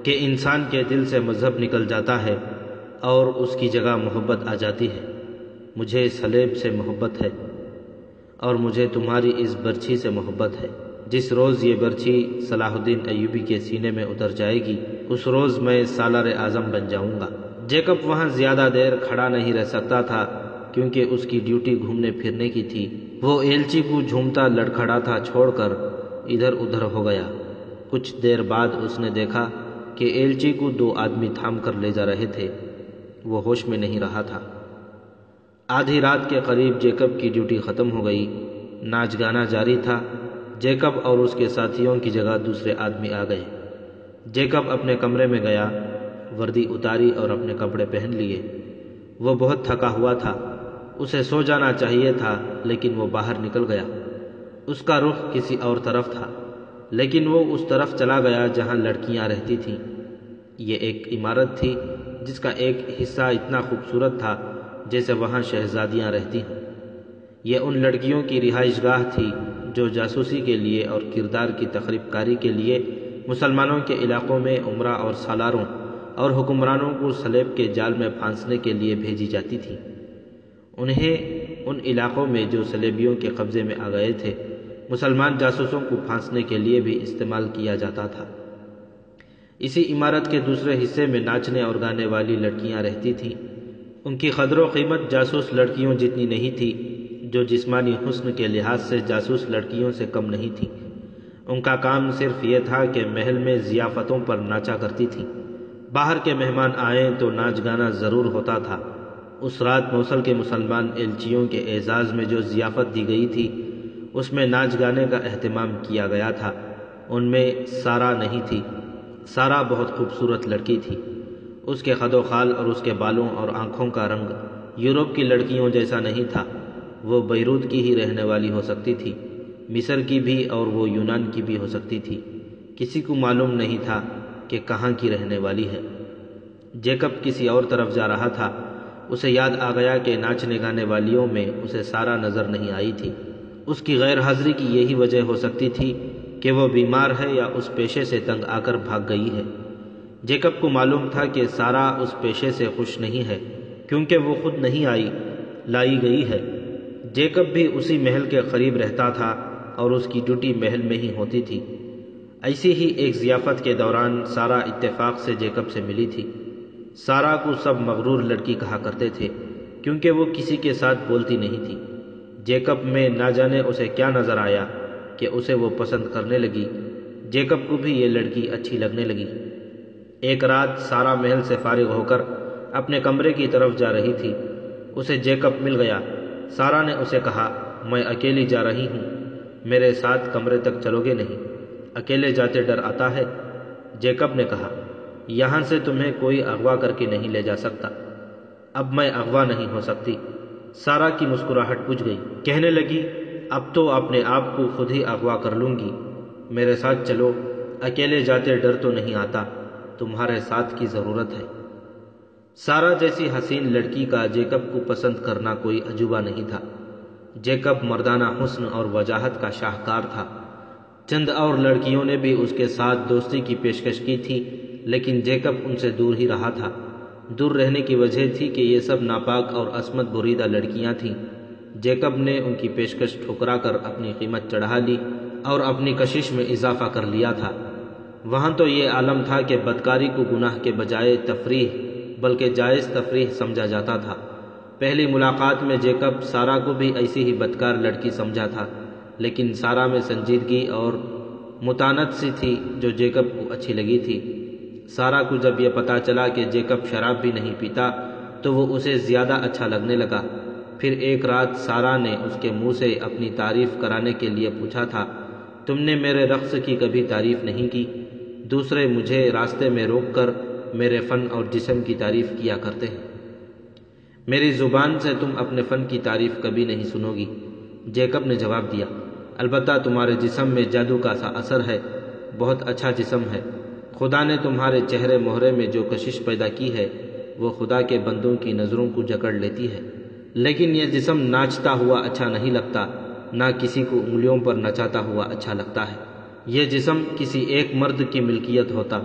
کہ انسان کے دل سے مذہب نکل جاتا ہے اور اس کی جگہ محبت آ جاتی ہے۔ مجھے صلیب سے محبت ہے اور مجھے تمہاری اس برچھی سے محبت ہے۔ جس روز یہ برچھی صلاح الدین ایوبی کے سینے میں اتر جائے گی اس روز میں سالار اعظم بن جاؤں گا۔ جیکب وہاں زیادہ دیر کھڑا نہیں رہ سکتا تھا کیونکہ اس کی ڈیوٹی گھومنے پھرنے کی تھی۔ وہ ایلچی کو جھومتا لڑکھڑاتا چھوڑ کر ادھر ادھر ہو گیا۔ کچھ دیر بعد اس نے دیکھا کہ ایلچی کو 2 آدمی تھام کر لے جا رہے تھے۔ وہ ہوش میں نہیں رہا تھا۔ آدھی رات کے قریب جیکب کی ڈیوٹی ختم ہو گئی۔ ناچ گانا جاری تھا۔ جیکب اور اس کے ساتھیوں کی جگہ دوسرے آدمی آ گئے۔ جیکب اپنے کمرے میں گیا، وردی اتاری اور اپنے کپڑے پہن لیے۔ وہ بہت تھکا ہوا تھا۔ اسے سو جانا چاہیے تھا لیکن وہ باہر نکل گیا۔ اس کا رخ کسی اور طرف تھا لیکن وہ اس طرف چلا گیا جہاں لڑکیاں رہتی تھیں۔ یہ ایک عمارت تھی جس کا ایک حصہ اتنا خوبصورت تھا جیسے وہاں شہزادیاں رہتی ہوں۔ یہ ان لڑکیوں کی رہائش گاہ تھی جو جاسوسی کے لیے اور کردار کی تخریب کاری کے لیے مسلمانوں کے علاقوں میں عمرہ اور سالاروں اور حکمرانوں کو صلیب کے جال میں پھانسنے کے لیے بھیجی جاتی تھی۔ انہیں ان علاقوں میں جو صلیبیوں کے قبضے میں آ گئے تھے مسلمان جاسوسوں کو پھانسنے کے لیے بھی استعمال کیا جاتا تھا۔ اسی عمارت کے دوسرے حصے میں ناچنے اور گانے والی لڑکیاں رہتی تھیں۔ ان کی قدر و قیمت جاسوس لڑکیوں جتنی نہیں تھی جو جسمانی حسن کے لحاظ سے جاسوس لڑکیوں سے کم نہیں تھی۔ ان کا کام صرف یہ تھا کہ محل میں ضیافتوں پر ناچا کرتی تھیں۔ باہر کے مہمان آئیں تو ناچ گانا ضرور ہوتا تھا۔ اس رات موصل کے مسلمان ایلچیوں کے اعزاز میں جو ضیافت دی گئی تھی اس میں ناچ گانے کا اہتمام کیا گیا تھا۔ ان میں سارا نہیں تھی۔ سارا بہت خوبصورت لڑکی تھی۔ اس کے قد و خال اور اس کے بالوں اور آنکھوں کا رنگ یورپ کی لڑکیوں جیسا نہیں تھا۔ وہ بیروت کی ہی رہنے والی ہو سکتی تھی، مصر کی بھی اور وہ یونان کی بھی ہو سکتی تھی۔ کسی کو معلوم نہیں تھا کہ کہاں کی رہنے والی ہے۔ جیکب کسی اور طرف جا رہا تھا۔ اسے یاد آ گیا کہ ناچنے گانے والیوں میں اسے سارا نظر نہیں آئی تھی۔ اس کی غیر حاضری کی یہی وجہ ہو سکتی تھی کہ وہ بیمار ہے یا اس پیشے سے تنگ آ کر بھاگ گئی ہے۔ جیکب کو معلوم تھا کہ سارا اس پیشے سے خوش نہیں ہے کیونکہ وہ خود نہیں آئی، لائی گئی ہے۔ جیکب بھی اسی محل کے قریب رہتا تھا اور اس کی ڈیوٹی محل میں ہی ہوتی تھی۔ ایسی ہی ایک ضیافت کے دوران سارا اتفاق سے جیکب سے ملی تھی۔ سارا کو سب مغرور لڑکی کہا کرتے تھے کیونکہ وہ کسی کے ساتھ بولتی نہیں تھی۔ جیکب میں نہ جانے اسے کیا نظر آیا کہ اسے وہ پسند کرنے لگی۔ جیکب کو بھی یہ لڑکی اچھی لگنے لگی۔ ایک رات سارا محل سے فارغ ہو کر اپنے کمرے کی طرف جا رہی تھی۔ اسے جیکب مل گیا۔ سارا نے اسے کہا، میں اکیلی جا رہی ہوں، میرے ساتھ کمرے تک چلو گے نہیں؟ اکیلے جاتے ڈر آتا ہے۔ جیکب نے کہا، یہاں سے تمہیں کوئی اغوا کر کے نہیں لے جا سکتا۔ اب میں اغوا نہیں ہو سکتی۔ سارا کی مسکراہٹ بجھ گئی۔ کہنے لگی، اب تو اپنے آپ کو خود ہی اغوا کر لوں گی۔ میرے ساتھ چلو، اکیلے جاتے ڈر تو نہیں آتا، تمہارے ساتھ کی ضرورت ہے۔ سارا جیسی حسین لڑکی کا جیکب کو پسند کرنا کوئی عجوبہ نہیں تھا۔ جیکب مردانہ حسن اور وجاہت کا شاہکار تھا۔ چند اور لڑکیوں نے بھی اس کے ساتھ دوستی کی پیشکش کی تھی لیکن جیکب ان سے دور ہی رہا تھا۔ دور رہنے کی وجہ تھی کہ یہ سب ناپاک اور عصمت بریدہ لڑکیاں تھیں۔ جیکب نے ان کی پیشکش ٹھکرا کر اپنی قیمت چڑھا لی اور اپنی کشش میں اضافہ کر لیا تھا۔ وہاں تو یہ عالم تھا کہ بدکاری کو گناہ کے بجائے تفریح بلکہ جائز تفریح سمجھا جاتا تھا۔ پہلی ملاقات میں جیکب سارا کو بھی ایسی ہی بدکار لڑکی سمجھا تھا لیکن سارا میں سنجیدگی اور متانت سی تھی جو جیکب کو اچھی لگی تھی۔ سارا کو جب یہ پتا چلا کہ جیکب شراب بھی نہیں پیتا تو وہ اسے زیادہ اچھا لگنے لگا۔ پھر ایک رات سارا نے اس کے منہ سے اپنی تعریف کرانے کے لیے پوچھا تھا، تم نے میرے رقص کی کبھی تعریف نہیں کی؟ دوسرے مجھے راستے میں روک کر میرے فن اور جسم کی تعریف کیا کرتے ہیں، میری زبان سے تم اپنے فن کی تعریف کبھی نہیں سنو گی۔ جیکب نے جواب دیا، البتہ تمہارے جسم میں جادو کا سا اثر ہے، بہت اچھا جسم ہے۔ خدا نے تمہارے چہرے مہرے میں جو کشش پیدا کی ہے وہ خدا کے بندوں کی نظروں کو جکڑ لیتی ہے، لیکن یہ جسم ناچتا ہوا اچھا نہیں لگتا، نہ کسی کو انگلیوں پر نچاتا ہوا اچھا لگتا ہے۔ یہ جسم کسی ایک مرد کی ملکیت ہوتا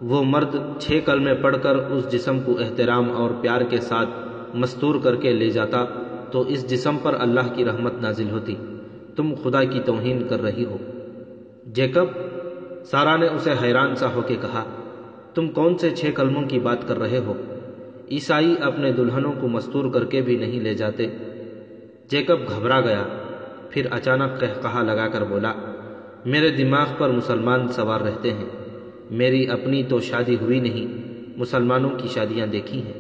وہ مرد 6 کلمے پڑھ کر اس جسم کو احترام اور پیار کے ساتھ مستور کر کے لے جاتا تو اس جسم پر اللہ کی رحمت نازل ہوتی۔ تم خدا کی توہین کر رہی ہو۔ جیکب، سارا نے اسے حیران سا ہو کے کہا، تم کون سے 6 کلموں کی بات کر رہے ہو؟ عیسائی اپنے دلہنوں کو مستور کر کے بھی نہیں لے جاتے۔ جیکب گھبرا گیا، پھر اچانک قہقہا لگا کر بولا، میرے دماغ پر مسلمان سوار رہتے ہیں۔ میری اپنی تو شادی ہوئی نہیں، مسلمانوں کی شادیاں دیکھی ہیں۔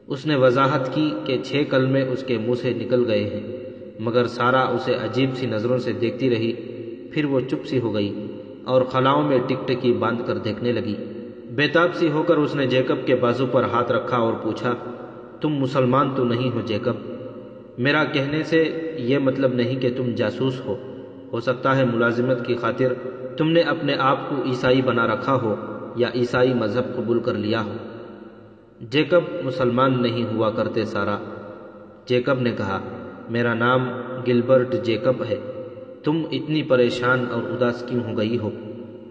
اس نے وضاحت کی کہ 6 کلمے اس کے منہ سے نکل گئے ہیں، مگر سارا اسے عجیب سی نظروں سے دیکھتی رہی۔ پھر وہ چپ سی ہو گئی اور خلاؤں میں ٹک ٹکی باندھ کر دیکھنے لگی۔ بےتاب سی ہو کر اس نے جیکب کے بازو پر ہاتھ رکھا اور پوچھا، تم مسلمان تو نہیں ہو جیکب؟ میرا کہنے سے یہ مطلب نہیں کہ تم جاسوس ہو سکتا ہے ملازمت کی خاطر تم نے اپنے آپ کو عیسائی بنا رکھا ہو یا عیسائی مذہب قبول کر لیا ہو۔ جیکب مسلمان نہیں ہوا کرتے سارا۔ جیکب نے کہا، میرا نام گلبرٹ جیکب ہے۔ تم اتنی پریشان اور اداس کیوں ہو گئی ہو؟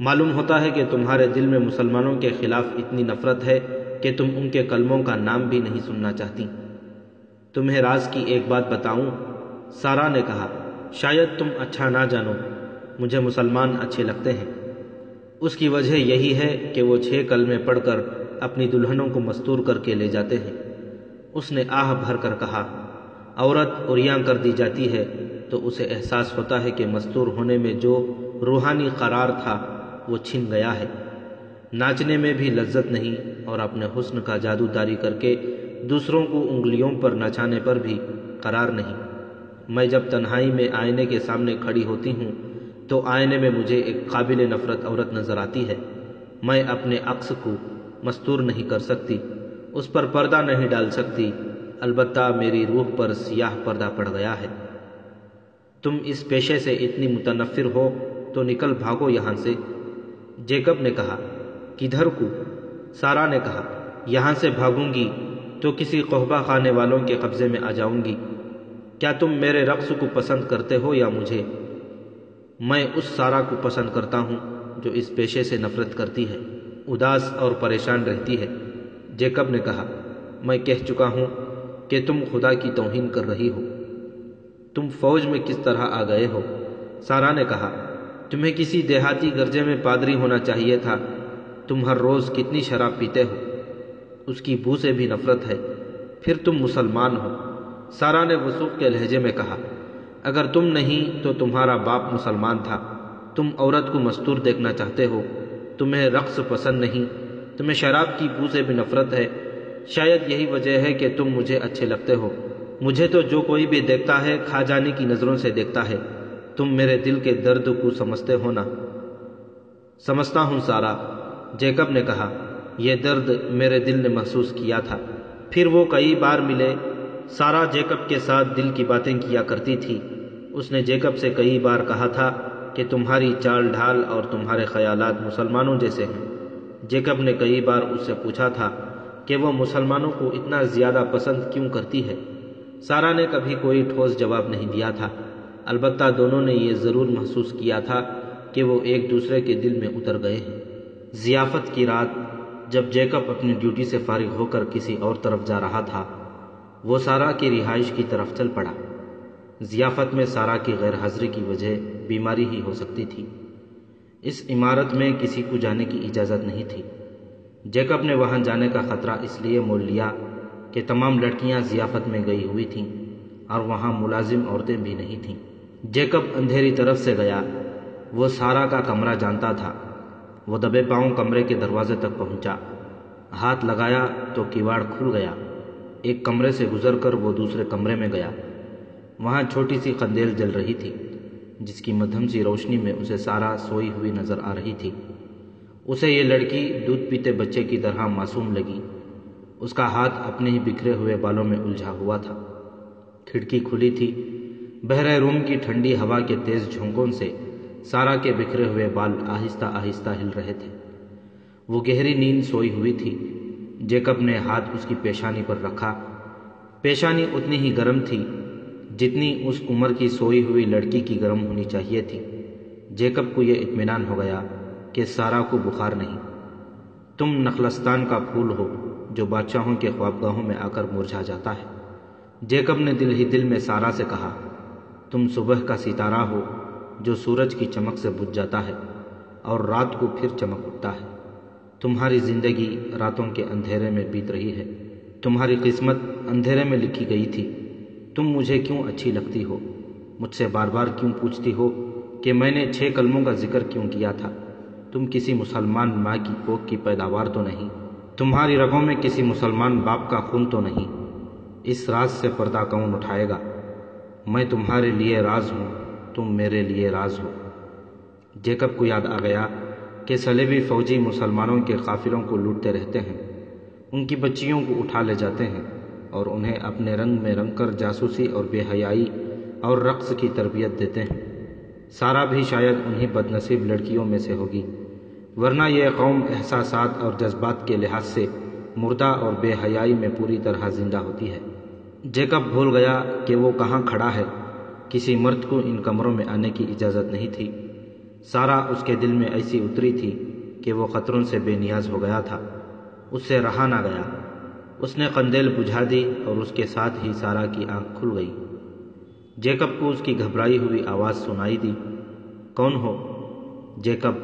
معلوم ہوتا ہے کہ تمہارے دل میں مسلمانوں کے خلاف اتنی نفرت ہے کہ تم ان کے کلموں کا نام بھی نہیں سننا چاہتی۔ تمہیں راز کی ایک بات بتاؤں؟ سارا نے کہا، شاید تم اچھا نہ جانو، مجھے مسلمان اچھے لگتے ہیں۔ اس کی وجہ یہی ہے کہ وہ 6 کلمے پڑھ کر اپنی دلہنوں کو مستور کر کے لے جاتے ہیں۔ اس نے آہ بھر کر کہا، عورت عریاں کر دی جاتی ہے تو اسے احساس ہوتا ہے کہ مستور ہونے میں جو روحانی قرار تھا وہ چھن گیا ہے۔ ناچنے میں بھی لذت نہیں اور اپنے حسن کا جادو طاری کر کے دوسروں کو انگلیوں پر نچانے پر بھی قرار نہیں۔ میں جب تنہائی میں آئینے کے سامنے کھڑی ہوتی ہوں تو آئینے میں مجھے ایک قابل نفرت عورت نظر آتی ہے۔ میں اپنے عکس کو مستور نہیں کر سکتی، اس پر پردہ نہیں ڈال سکتی، البتہ میری روح پر سیاہ پردہ پڑ گیا ہے۔ تم اس پیشے سے اتنی متنفر ہو تو نکل بھاگو یہاں سے۔ جیکب نے کہا، کدھر کو؟ سارا نے کہا، یہاں سے بھاگوں گی تو کسی قحبہ خانے والوں کے قبضے میں آ جاؤں گی۔ کیا تم میرے رقص کو پسند کرتے ہو یا مجھے؟ میں اس سارا کو پسند کرتا ہوں جو اس پیشے سے نفرت کرتی ہے، اداس اور پریشان رہتی ہے۔ جیکب نے کہا، میں کہہ چکا ہوں کہ تم خدا کی توہین کر رہی ہو۔ تم فوج میں کس طرح آ گئے ہو؟ سارا نے کہا، تمہیں کسی دیہاتی گرجے میں پادری ہونا چاہیے تھا۔ تم ہر روز کتنی شراب پیتے ہو، اس کی بو سے بھی نفرت ہے، پھر تم مسلمان ہو۔ سارا نے وثوق کے لہجے میں کہا، اگر تم نہیں تو تمہارا باپ مسلمان تھا۔ تم عورت کو مستور دیکھنا چاہتے ہو، تمہیں رقص پسند نہیں، تمہیں شراب کی بو سے بھی نفرت ہے۔ شاید یہی وجہ ہے کہ تم مجھے اچھے لگتے ہو۔ مجھے تو جو کوئی بھی دیکھتا ہے کھا جانے کی نظروں سے دیکھتا ہے۔ تم میرے دل کے درد کو سمجھتے ہو نا؟ سمجھتا ہوں سارا، جیکب نے کہا، یہ درد میرے دل نے محسوس کیا تھا۔ پھر وہ کئی بار ملے۔ سارا جیکب کے ساتھ دل کی باتیں کیا کرتی تھی۔ اس نے جیکب سے کئی بار کہا تھا کہ تمہاری چال ڈھال اور تمہارے خیالات مسلمانوں جیسے ہیں۔ جیکب نے کئی بار اس سے پوچھا تھا کہ وہ مسلمانوں کو اتنا زیادہ پسند کیوں کرتی ہے۔ سارا نے کبھی کوئی ٹھوس جواب نہیں دیا تھا، البتہ دونوں نے یہ ضرور محسوس کیا تھا کہ وہ ایک دوسرے کے دل میں اتر گئے ہیں۔ ضیافت کی رات جب جیکب اپنی ڈیوٹی سے فارغ ہو کر کسی اور طرف جا رہا تھا، وہ سارا کی رہائش کی طرف چل پڑا۔ ضیافت میں سارا کی غیر حاضری کی وجہ بیماری ہی ہو سکتی تھی۔ اس عمارت میں کسی کو جانے کی اجازت نہیں تھی۔ جیکب نے وہاں جانے کا خطرہ اس لیے مول لیا کہ تمام لڑکیاں ضیافت میں گئی ہوئی تھیں اور وہاں ملازم عورتیں بھی نہیں تھیں۔ جیکب اندھیری طرف سے گیا۔ وہ سارا کا کمرہ جانتا تھا۔ وہ دبے پاؤں کمرے کے دروازے تک پہنچا۔ ہاتھ لگایا تو کیواڑ کھل گیا۔ ایک کمرے سے گزر کر وہ دوسرے کمرے میں گیا۔ وہاں چھوٹی سی قندیل جل رہی تھی، جس کی مدھم سی روشنی میں اسے سارا سوئی ہوئی نظر آ رہی تھی۔ اسے یہ لڑکی دودھ پیتے بچے کی طرح معصوم لگی۔ اس کا ہاتھ اپنے ہی بکھرے ہوئے بالوں میں الجھا ہوا تھا۔ کھڑکی کھلی تھی۔ بحرے روم کی ٹھنڈی ہوا کے تیز جھونکوں سے سارا کے بکھرے ہوئے بال آہستہ آہستہ ہل رہے تھے۔ وہ گہری نیند سوئی ہوئی تھی۔ جیکب نے ہاتھ اس کی پیشانی پر رکھا۔ پیشانی اتنی ہی گرم تھی جتنی اس عمر کی سوئی ہوئی لڑکی کی گرم ہونی چاہیے تھی۔ جیکب کو یہ اطمینان ہو گیا کہ سارا کو بخار نہیں۔ تم نخلستان کا پھول ہو جو بادشاہوں کے خوابگاہوں میں آ کر مرجھا جاتا ہے۔ جیکب نے دل ہی دل میں سارا سے کہا، تم صبح کا ستارہ ہو جو سورج کی چمک سے بجھ جاتا ہے اور رات کو پھر چمک اٹھتا ہے۔ تمہاری زندگی راتوں کے اندھیرے میں بیت رہی ہے، تمہاری قسمت اندھیرے میں لکھی گئی تھی۔ تم مجھے کیوں اچھی لگتی ہو؟ مجھ سے بار بار کیوں پوچھتی ہو کہ میں نے 6 کلموں کا ذکر کیوں کیا تھا؟ تم کسی مسلمان ماں کی کوکھ کی پیداوار تو نہیں، تمہاری رگوں میں کسی مسلمان باپ کا خون تو نہیں۔ اس راز سے پردہ کون اٹھائے گا؟ میں تمہارے لیے راز ہوں، تم میرے لیے راز ہو۔ جیکب کو یاد آ گیا کہ صلیبی فوجی مسلمانوں کے قافلوں کو لوٹتے رہتے ہیں، ان کی بچیوں کو اٹھا لے جاتے ہیں اور انہیں اپنے رنگ میں رنگ کر جاسوسی اور بے حیائی اور رقص کی تربیت دیتے ہیں۔ سارا بھی شاید انہی بد نصیب لڑکیوں میں سے ہوگی، ورنہ یہ قوم احساسات اور جذبات کے لحاظ سے مردہ اور بے حیائی میں پوری طرح زندہ ہوتی ہے۔ جیکب بھول گیا کہ وہ کہاں کھڑا ہے، کسی مرد کو ان کمروں میں آنے کی اجازت نہیں تھی۔ سارا اس کے دل میں ایسی اتری تھی کہ وہ خطروں سے بے نیاز ہو گیا تھا، اس سے رہا نہ گیا۔ اس نے قندیل بجھا دی اور اس کے ساتھ ہی سارا کی آنکھ کھل گئی۔ جیکب کو اس کی گھبرائی ہوئی آواز سنائی دی، کون ہو؟ جیکب،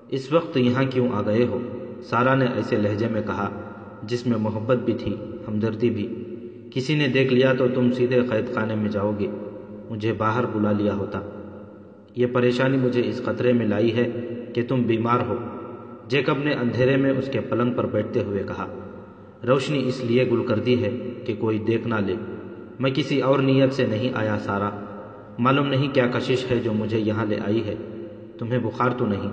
اس وقت یہاں کیوں آ گئے ہو؟ سارا نے ایسے لہجے میں کہا جس میں محبت بھی تھی، ہمدردی بھی۔ کسی نے دیکھ لیا تو تم سیدھے قید خانے میں جاؤ گے، مجھے باہر بلا لیا ہوتا۔ یہ پریشانی مجھے اس خطرے میں لائی ہے کہ تم بیمار ہو۔ جیکب نے اندھیرے میں اس کے پلنگ پر بیٹھتے ہوئے کہا، روشنی اس لیے گل کر دی ہے کہ کوئی دیکھ نہ لے، میں کسی اور نیت سے نہیں آیا سارا۔ معلوم نہیں کیا کشش ہے جو مجھے یہاں لے آئی ہے، تمہیں بخار تو نہیں؟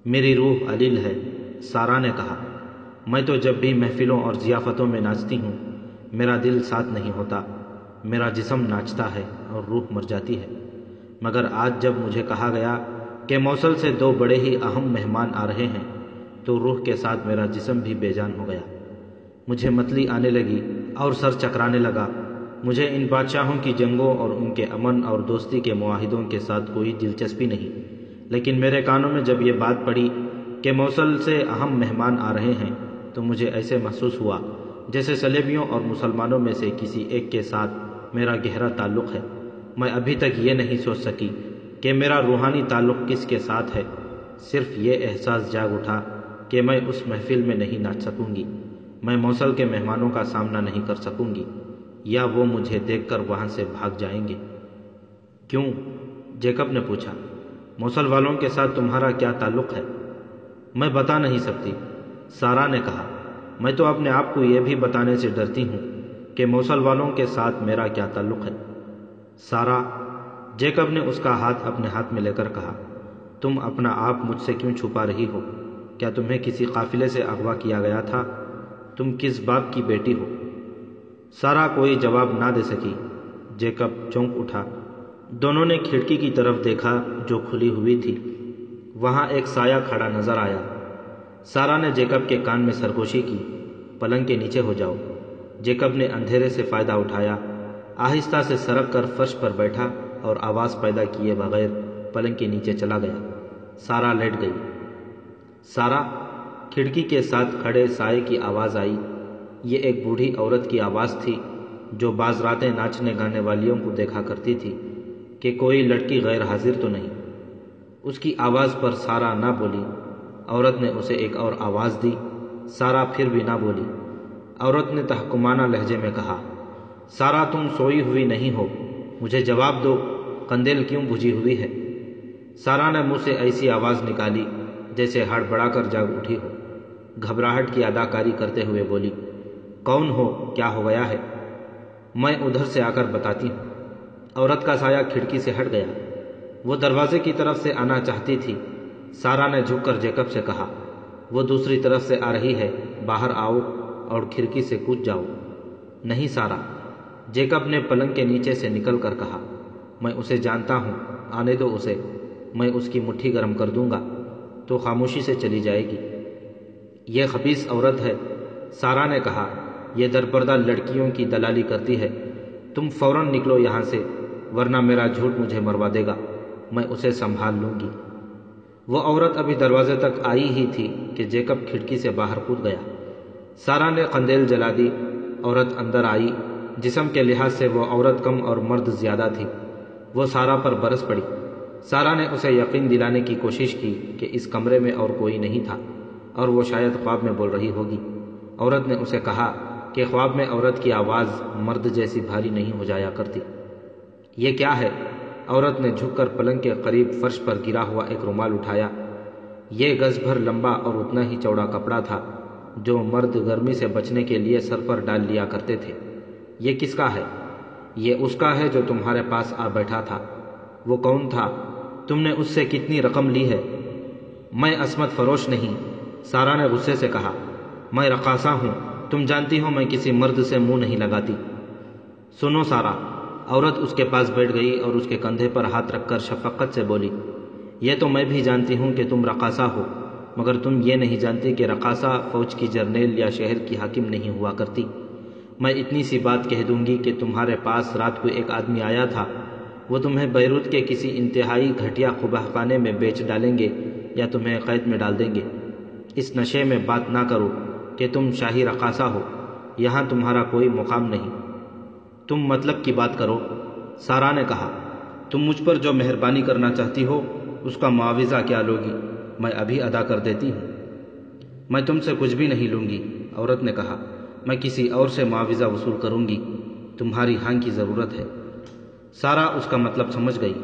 میری روح علیل ہے، سارا نے کہا۔ میں تو جب بھی محفلوں اور ضیافتوں میں ناچتی ہوں میرا دل ساتھ نہیں ہوتا، میرا جسم ناچتا ہے اور روح مر جاتی ہے، مگر آج جب مجھے کہا گیا کہ موصل سے 2 بڑے ہی اہم مہمان آ رہے ہیں تو روح کے ساتھ میرا جسم بھی بے جان ہو گیا۔ مجھے متلی آنے لگی اور سر چکرانے لگا۔ مجھے ان بادشاہوں کی جنگوں اور ان کے امن اور دوستی کے معاہدوں کے ساتھ کوئی دلچسپی نہیں، لیکن میرے کانوں میں جب یہ بات پڑی کہ موصل سے اہم مہمان آ رہے ہیں تو مجھے ایسے محسوس ہوا جیسے صلیبیوں اور مسلمانوں میں سے کسی ایک کے ساتھ میرا گہرا تعلق ہے۔ میں ابھی تک یہ نہیں سوچ سکی کہ میرا روحانی تعلق کس کے ساتھ ہے، صرف یہ احساس جاگ اٹھا کہ میں اس محفل میں نہیں ناچ سکوں گی، میں موصل کے مہمانوں کا سامنا نہیں کر سکوں گی، یا وہ مجھے دیکھ کر وہاں سے بھاگ جائیں گے۔ کیوں؟ جیکب نے پوچھا، موصل والوں کے ساتھ تمہارا کیا تعلق ہے؟ میں بتا نہیں سکتی، سارا نے کہا۔ میں تو اپنے آپ کو یہ بھی بتانے سے ڈرتی ہوں کہ موصل والوں کے ساتھ میرا کیا تعلق ہے۔ سارا، جیکب نے اس کا ہاتھ اپنے ہاتھ میں لے کر کہا، تم اپنا آپ مجھ سے کیوں چھپا رہی ہو؟ کیا تمہیں کسی قافلے سے اغوا کیا گیا تھا؟ تم کس باپ کی بیٹی ہو؟ سارا کوئی جواب نہ دے سکی۔ جیکب چونک اٹھا۔ دونوں نے کھڑکی کی طرف دیکھا جو کھلی ہوئی تھی، وہاں ایک سایہ کھڑا نظر آیا۔ سارا نے جیکب کے کان میں سرگوشی کی، پلنگ کے نیچے ہو جاؤ۔ جیکب نے اندھیرے سے فائدہ اٹھایا، آہستہ سے سرک کر فرش پر بیٹھا اور آواز پیدا کیے بغیر پلنگ کے نیچے چلا گیا۔ سارا لیٹ گئی۔ سارا، کھڑکی کے ساتھ کھڑے سائے کی آواز آئی۔ یہ ایک بوڑھی عورت کی آواز تھی جو بعض راتیں ناچنے گانے والیوں کو دیکھا کرتی تھی کہ کوئی لڑکی غیر حاضر تو نہیں۔ اس کی آواز پر سارا نہ بولی۔ عورت نے اسے ایک اور آواز دی، سارا پھر بھی نہ بولی۔ عورت نے تحکمانہ لہجے میں کہا، سارا تم سوئی ہوئی نہیں ہو، مجھے جواب دو، قندیل کیوں بجھی ہوئی ہے؟ سارا نے منہ سے ایسی آواز نکالی جیسے ہڑبڑا کر جاگ اٹھی ہو۔ گھبراہٹ کی اداکاری کرتے ہوئے بولی، کون ہو؟ کیا ہو گیا ہے؟ میں ادھر سے آ کر بتاتی ہوں۔ عورت کا سایہ کھڑکی سے ہٹ گیا، وہ دروازے کی طرف سے آنا چاہتی تھی۔ سارا نے جھک کر جیکب سے کہا، وہ دوسری طرف سے آ رہی ہے، باہر آؤ اور کھڑکی سے کود جاؤ۔ نہیں سارا، جیکب نے پلنگ کے نیچے سے نکل کر کہا، میں اسے جانتا ہوں، آنے دو اسے، میں اس کی مٹھی گرم کر دوں گا تو خاموشی سے چلی جائے گی۔ یہ خبیث عورت ہے، سارا نے کہا، یہ درپردہ لڑکیوں کی دلالی کرتی ہے۔ تم فوراً نکلو یہاں سے، ورنہ میرا جھوٹ مجھے مروا دے گا، میں اسے سنبھال لوں گی۔ وہ عورت ابھی دروازے تک آئی ہی تھی کہ جیکب کھڑکی سے باہر کود گیا۔ سارا نے قندیل جلا دی۔ عورت اندر آئی۔ جسم کے لحاظ سے وہ عورت کم اور مرد زیادہ تھی۔ وہ سارا پر برس پڑی۔ سارا نے اسے یقین دلانے کی کوشش کی کہ اس کمرے میں اور کوئی نہیں تھا اور وہ شاید خواب میں بول رہی ہوگی۔ عورت نے اسے کہا کہ خواب میں عورت کی آواز مرد جیسی بھاری نہیں ہو جایا کرتی۔ یہ کیا ہے؟ عورت نے جھک کر پلنگ کے قریب فرش پر گرا ہوا ایک رومال اٹھایا۔ یہ گز بھر لمبا اور اتنا ہی چوڑا کپڑا تھا جو مرد گرمی سے بچنے کے لیے سر پر ڈال لیا کرتے تھے۔ یہ کس کا ہے؟ یہ اس کا ہے جو تمہارے پاس آ بیٹھا تھا۔ وہ کون تھا؟ تم نے اس سے کتنی رقم لی ہے؟ میں عصمت فروش نہیں، سارا نے غصے سے کہا۔ میں رقاصہ ہوں، تم جانتی ہو میں کسی مرد سے منہ نہیں لگاتی۔ سنو سارا، عورت اس کے پاس بیٹھ گئی اور اس کے کندھے پر ہاتھ رکھ کر شفقت سے بولی، یہ تو میں بھی جانتی ہوں کہ تم رقاصہ ہو، مگر تم یہ نہیں جانتی کہ رقاصہ فوج کی جرنیل یا شہر کی حاکم نہیں ہوا کرتی۔ میں اتنی سی بات کہہ دوں گی کہ تمہارے پاس رات کو ایک آدمی آیا تھا، وہ تمہیں بیروت کے کسی انتہائی گھٹیا قبہ خانے میں بیچ ڈالیں گے یا تمہیں قید میں ڈال دیں گے۔ اس نشے میں بات نہ کرو کہ تم شاہی رقاصہ ہو، یہاں تمہارا کوئی مقام نہیں۔ تم مطلب کی بات کرو، سارا نے کہا۔ تم مجھ پر جو مہربانی کرنا چاہتی ہو اس کا معاوضہ کیا لوگی؟ میں ابھی ادا کر دیتی ہوں۔ میں تم سے کچھ بھی نہیں لوں گی، عورت نے کہا۔ میں کسی اور سے معاوضہ وصول کروں گی، تمہاری ہاں کی ضرورت ہے۔ سارا اس کا مطلب سمجھ گئی۔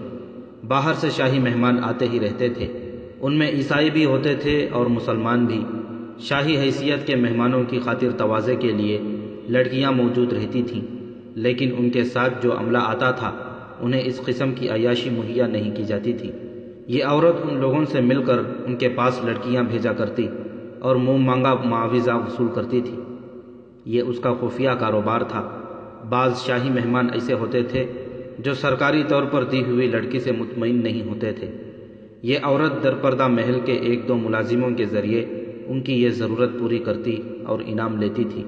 باہر سے شاہی مہمان آتے ہی رہتے تھے، ان میں عیسائی بھی ہوتے تھے اور مسلمان بھی۔ شاہی حیثیت کے مہمانوں کی خاطر تواضع کے لیے لڑکیاں موجود رہتی تھیں، لیکن ان کے ساتھ جو عملہ آتا تھا انہیں اس قسم کی عیاشی مہیا نہیں کی جاتی تھی۔ یہ عورت ان لوگوں سے مل کر ان کے پاس لڑکیاں بھیجا کرتی اور منہ مانگا معاوضہ وصول کرتی تھی۔ یہ اس کا خفیہ کاروبار تھا۔ بعض شاہی مہمان ایسے ہوتے تھے جو سرکاری طور پر دی ہوئی لڑکی سے مطمئن نہیں ہوتے تھے۔ یہ عورت درپردہ محل کے ایک دو ملازموں کے ذریعے ان کی یہ ضرورت پوری کرتی اور انعام لیتی تھی۔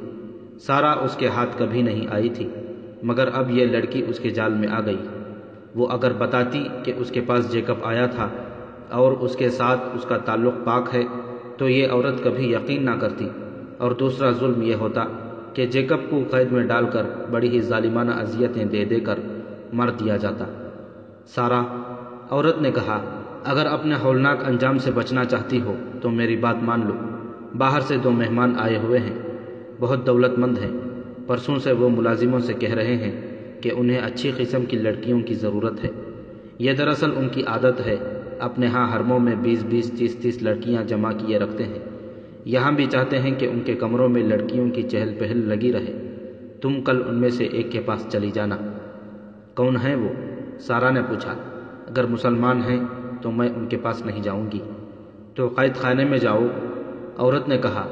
سارا اس کے ہاتھ کبھی نہیں آئی تھی، مگر اب یہ لڑکی اس کے جال میں آ گئی۔ وہ اگر بتاتی کہ اس کے پاس جیکب آیا تھا اور اس کے ساتھ اس کا تعلق پاک ہے تو یہ عورت کبھی یقین نہ کرتی، اور دوسرا ظلم یہ ہوتا کہ جیکب کو قید میں ڈال کر بڑی ہی ظالمانہ اذیتیں دے دے کر مار دیا جاتا۔ سارا، عورت نے کہا، اگر اپنے ہولناک انجام سے بچنا چاہتی ہو تو میری بات مان لو۔ باہر سے دو مہمان آئے ہوئے ہیں، بہت دولت مند ہیں۔ پرسوں سے وہ ملازموں سے کہہ رہے ہیں کہ انہیں اچھی قسم کی لڑکیوں کی ضرورت ہے۔ یہ دراصل ان کی عادت ہے، اپنے ہاں حرموں میں 20-20 30-30 لڑکیاں جمع کیے رکھتے ہیں۔ یہاں بھی چاہتے ہیں کہ ان کے کمروں میں لڑکیوں کی چہل پہل لگی رہے۔ تم کل ان میں سے ایک کے پاس چلی جانا۔ کون ہیں وہ؟ سارا نے پوچھا۔ اگر مسلمان ہیں تو میں ان کے پاس نہیں جاؤں گی۔ تو قید خانے میں جاؤ، عورت نے کہا۔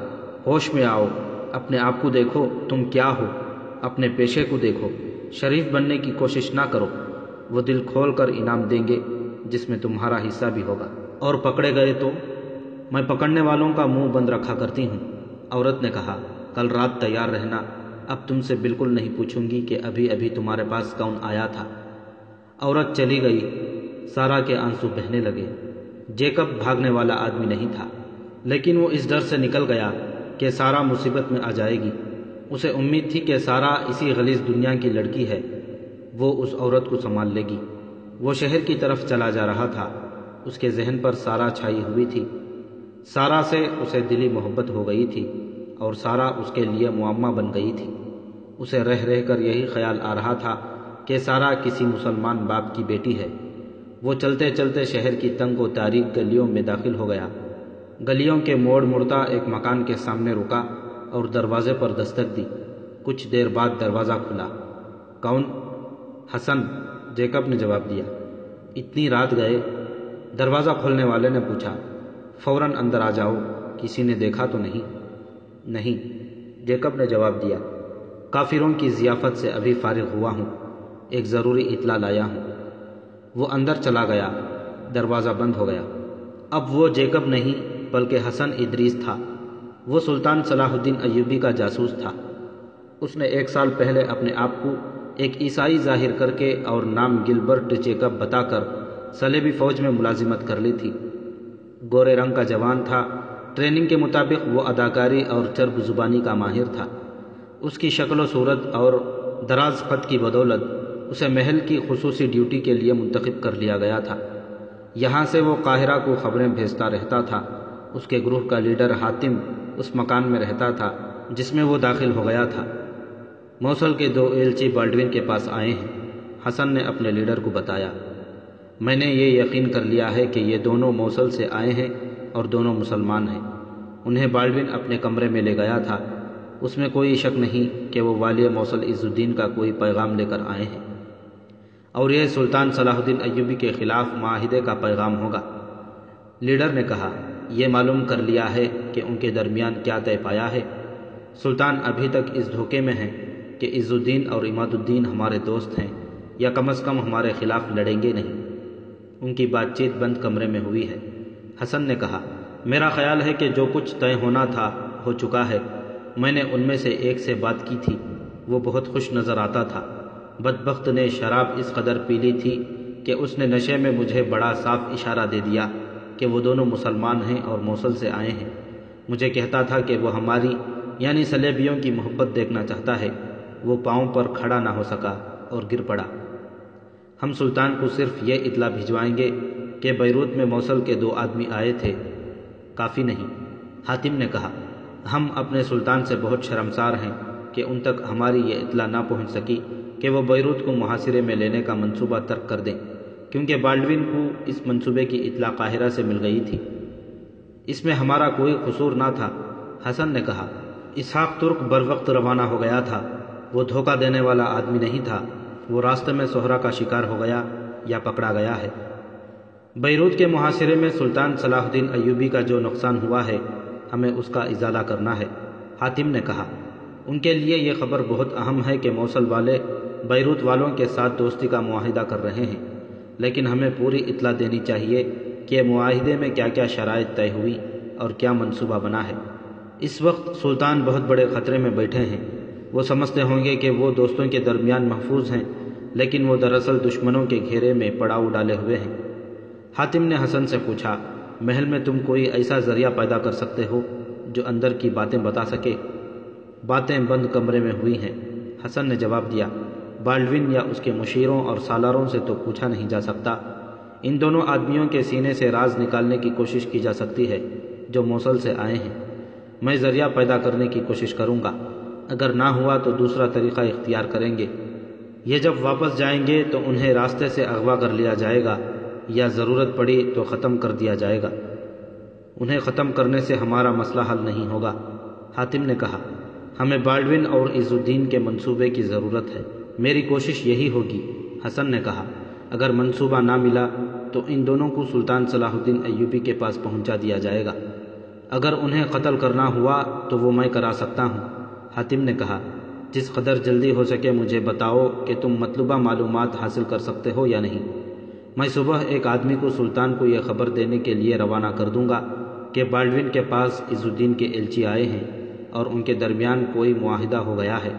ہوش میں آؤ، اپنے آپ کو دیکھو، تم کیا ہو، اپنے پیشے کو دیکھو۔ شریف بننے کی کوشش نہ کرو، وہ دل کھول کر انعام دیں گے جس میں تمہارا حصہ بھی ہوگا۔ اور پکڑے گئے تو؟ میں پکڑنے والوں کا منہ بند رکھا کرتی ہوں، عورت نے کہا۔ کل رات تیار رہنا، اب تم سے بالکل نہیں پوچھوں گی کہ ابھی ابھی تمہارے پاس کون آیا تھا۔ عورت چلی گئی۔ سارا کے آنسو بہنے لگے۔ جیکب بھاگنے والا آدمی نہیں تھا، لیکن وہ اس ڈر سے نکل گیا کہ سارا مصیبت میں آ جائے گی۔ اسے امید تھی کہ سارا اسی غلیظ دنیا کی لڑکی ہے، وہ اس عورت کو سنبھال لے گی۔ وہ شہر کی طرف چلا جا رہا تھا، اس کے ذہن پر سارا چھائی ہوئی تھی۔ سارا سے اسے دلی محبت ہو گئی تھی اور سارا اس کے لیے معمہ بن گئی تھی۔ اسے رہ رہ کر یہی خیال آ رہا تھا کہ سارا کسی مسلمان باپ کی بیٹی ہے۔ وہ چلتے چلتے شہر کی تنگ و تاریک گلیوں میں داخل ہو گیا۔ گلیوں کے موڑ مڑتا ایک مکان کے سامنے رکا اور دروازے پر دستک دی۔ کچھ دیر بعد دروازہ کھلا۔ کون؟ حسن، جیکب نے جواب دیا۔ اتنی رات گئے؟ دروازہ کھولنے والے نے پوچھا۔ فوراً اندر آ جاؤ، کسی نے دیکھا تو نہیں؟ نہیں، جیکب نے جواب دیا۔ کافروں کی ضیافت سے ابھی فارغ ہوا ہوں، ایک ضروری اطلاع لایا ہوں۔ وہ اندر چلا گیا۔ دروازہ بند ہو گیا۔ اب وہ جیکب نہیں بلکہ حسن ادریس تھا۔ وہ سلطان صلاح الدین ایوبی کا جاسوس تھا۔ اس نے 1 سال پہلے اپنے آپ کو ایک عیسائی ظاہر کر کے اور نام گلبرٹ جیکب بتا کر صلیبی فوج میں ملازمت کر لی تھی۔ گورے رنگ کا جوان تھا۔ ٹریننگ کے مطابق وہ اداکاری اور چرب زبانی کا ماہر تھا۔ اس کی شکل و صورت اور دراز قد کی بدولت اسے محل کی خصوصی ڈیوٹی کے لیے منتخب کر لیا گیا تھا۔ یہاں سے وہ قاہرہ کو خبریں بھیجتا رہتا تھا۔ اس کے گروہ کا لیڈر حاتم اس مکان میں رہتا تھا جس میں وہ داخل ہو گیا تھا۔ موصل کے 2 ایلچی بالڈوین کے پاس آئے ہیں، حسن نے اپنے لیڈر کو بتایا۔ میں نے یہ یقین کر لیا ہے کہ یہ دونوں موصل سے آئے ہیں اور دونوں مسلمان ہیں۔ انہیں بالڈوین اپنے کمرے میں لے گیا تھا۔ اس میں کوئی شک نہیں کہ وہ والی موصل عز الدین کا کوئی پیغام لے کر آئے ہیں، اور یہ سلطان صلاح الدین ایوبی کے خلاف معاہدے کا پیغام ہوگا۔ لیڈر نے کہا، یہ معلوم کر لیا ہے کہ ان کے درمیان کیا طے پایا ہے؟ سلطان ابھی تک اس دھوکے میں ہیں کہ عز الدین اور عماد الدین ہمارے دوست ہیں، یا کم از کم ہمارے خلاف لڑیں گے نہیں۔ ان کی بات چیت بند کمرے میں ہوئی ہے۔ حسن نے کہا، میرا خیال ہے کہ جو کچھ طے ہونا تھا ہو چکا ہے۔ میں نے ان میں سے ایک سے بات کی تھی، وہ بہت خوش نظر آتا تھا۔ بدبخت نے شراب اس قدر پی لی تھی کہ اس نے نشے میں مجھے بڑا صاف اشارہ دے دیا کہ وہ دونوں مسلمان ہیں اور موصل سے آئے ہیں۔ مجھے کہتا تھا کہ وہ ہماری یعنی سلیبیوں کی محبت دیکھنا چاہتا ہے۔ وہ پاؤں پر کھڑا نہ ہو سکا اور گر پڑا۔ ہم سلطان کو صرف یہ اطلاع بھجوائیں گے کہ بیروت میں موصل کے 2 آدمی آئے تھے، کافی نہیں۔ حاتم نے کہا، ہم اپنے سلطان سے بہت شرمسار ہیں کہ ان تک ہماری یہ اطلاع نہ پہنچ سکی کہ وہ بیروت کو محاصرے میں لینے کا منصوبہ ترک کر دیں، کیونکہ بالڈوین کو اس منصوبے کی اطلاع قاہرہ سے مل گئی تھی۔ اس میں ہمارا کوئی قصور نہ تھا۔ حسن نے کہا، اسحاق ترک بروقت روانہ ہو گیا تھا۔ وہ دھوکہ دینے والا آدمی نہیں تھا۔ وہ راستے میں صحرا کا شکار ہو گیا یا پکڑا گیا ہے۔ بیروت کے محاصرے میں سلطان صلاح الدین ایوبی کا جو نقصان ہوا ہے، ہمیں اس کا ازالہ کرنا ہے۔ حاتم نے کہا، ان کے لیے یہ خبر بہت اہم ہے کہ موصل والے بیروت والوں کے ساتھ دوستی کا معاہدہ کر رہے ہیں، لیکن ہمیں پوری اطلاع دینی چاہیے کہ معاہدے میں کیا کیا شرائط طے ہوئی اور کیا منصوبہ بنا ہے۔ اس وقت سلطان بہت بڑے خطرے میں بیٹھے ہیں۔ وہ سمجھتے ہوں گے کہ وہ دوستوں کے درمیان محفوظ ہیں، لیکن وہ دراصل دشمنوں کے گھیرے میں پڑاؤ ڈالے ہوئے ہیں۔ حاتم نے حسن سے پوچھا، محل میں تم کوئی ایسا ذریعہ پیدا کر سکتے ہو جو اندر کی باتیں بتا سکے؟ باتیں بند کمرے میں ہوئی ہیں، حسن نے جواب دیا۔ بالڈوین یا اس کے مشیروں اور سالاروں سے تو پوچھا نہیں جا سکتا۔ ان دونوں آدمیوں کے سینے سے راز نکالنے کی کوشش کی جا سکتی ہے جو موصل سے آئے ہیں۔ میں ذریعہ پیدا کرنے کی کوشش کروں گا۔ اگر نہ ہوا تو دوسرا طریقہ اختیار کریں گے۔ یہ جب واپس جائیں گے تو انہیں راستے سے اغوا کر لیا جائے گا، یا ضرورت پڑی تو ختم کر دیا جائے گا۔ انہیں ختم کرنے سے ہمارا مسئلہ حل نہیں ہوگا۔ حاتم نے کہا، ہمیں بالڈوین اور عز الدین کے منصوبے کی ضرورت ہے۔ میری کوشش یہی ہوگی، حسن نے کہا۔ اگر منصوبہ نہ ملا تو ان دونوں کو سلطان صلاح الدین ایوبی کے پاس پہنچا دیا جائے گا۔ اگر انہیں قتل کرنا ہوا تو وہ میں کرا سکتا ہوں۔ حاتم نے کہا، جس قدر جلدی ہو سکے مجھے بتاؤ کہ تم مطلوبہ معلومات حاصل کر سکتے ہو یا نہیں۔ میں صبح ایک آدمی کو سلطان کو یہ خبر دینے کے لیے روانہ کر دوں گا کہ بالڈوین کے پاس عز الدین کے ایلچی آئے ہیں اور ان کے درمیان کوئی معاہدہ ہو گیا ہے،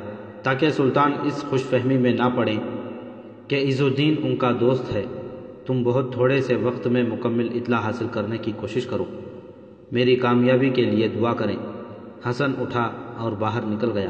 تاکہ سلطان اس خوش فہمی میں نہ پڑیں کہ عز الدین ان کا دوست ہے۔ تم بہت تھوڑے سے وقت میں مکمل اطلاع حاصل کرنے کی کوشش کرو۔ میری کامیابی کے لیے دعا کریں۔ حسن اٹھا اور باہر نکل گیا۔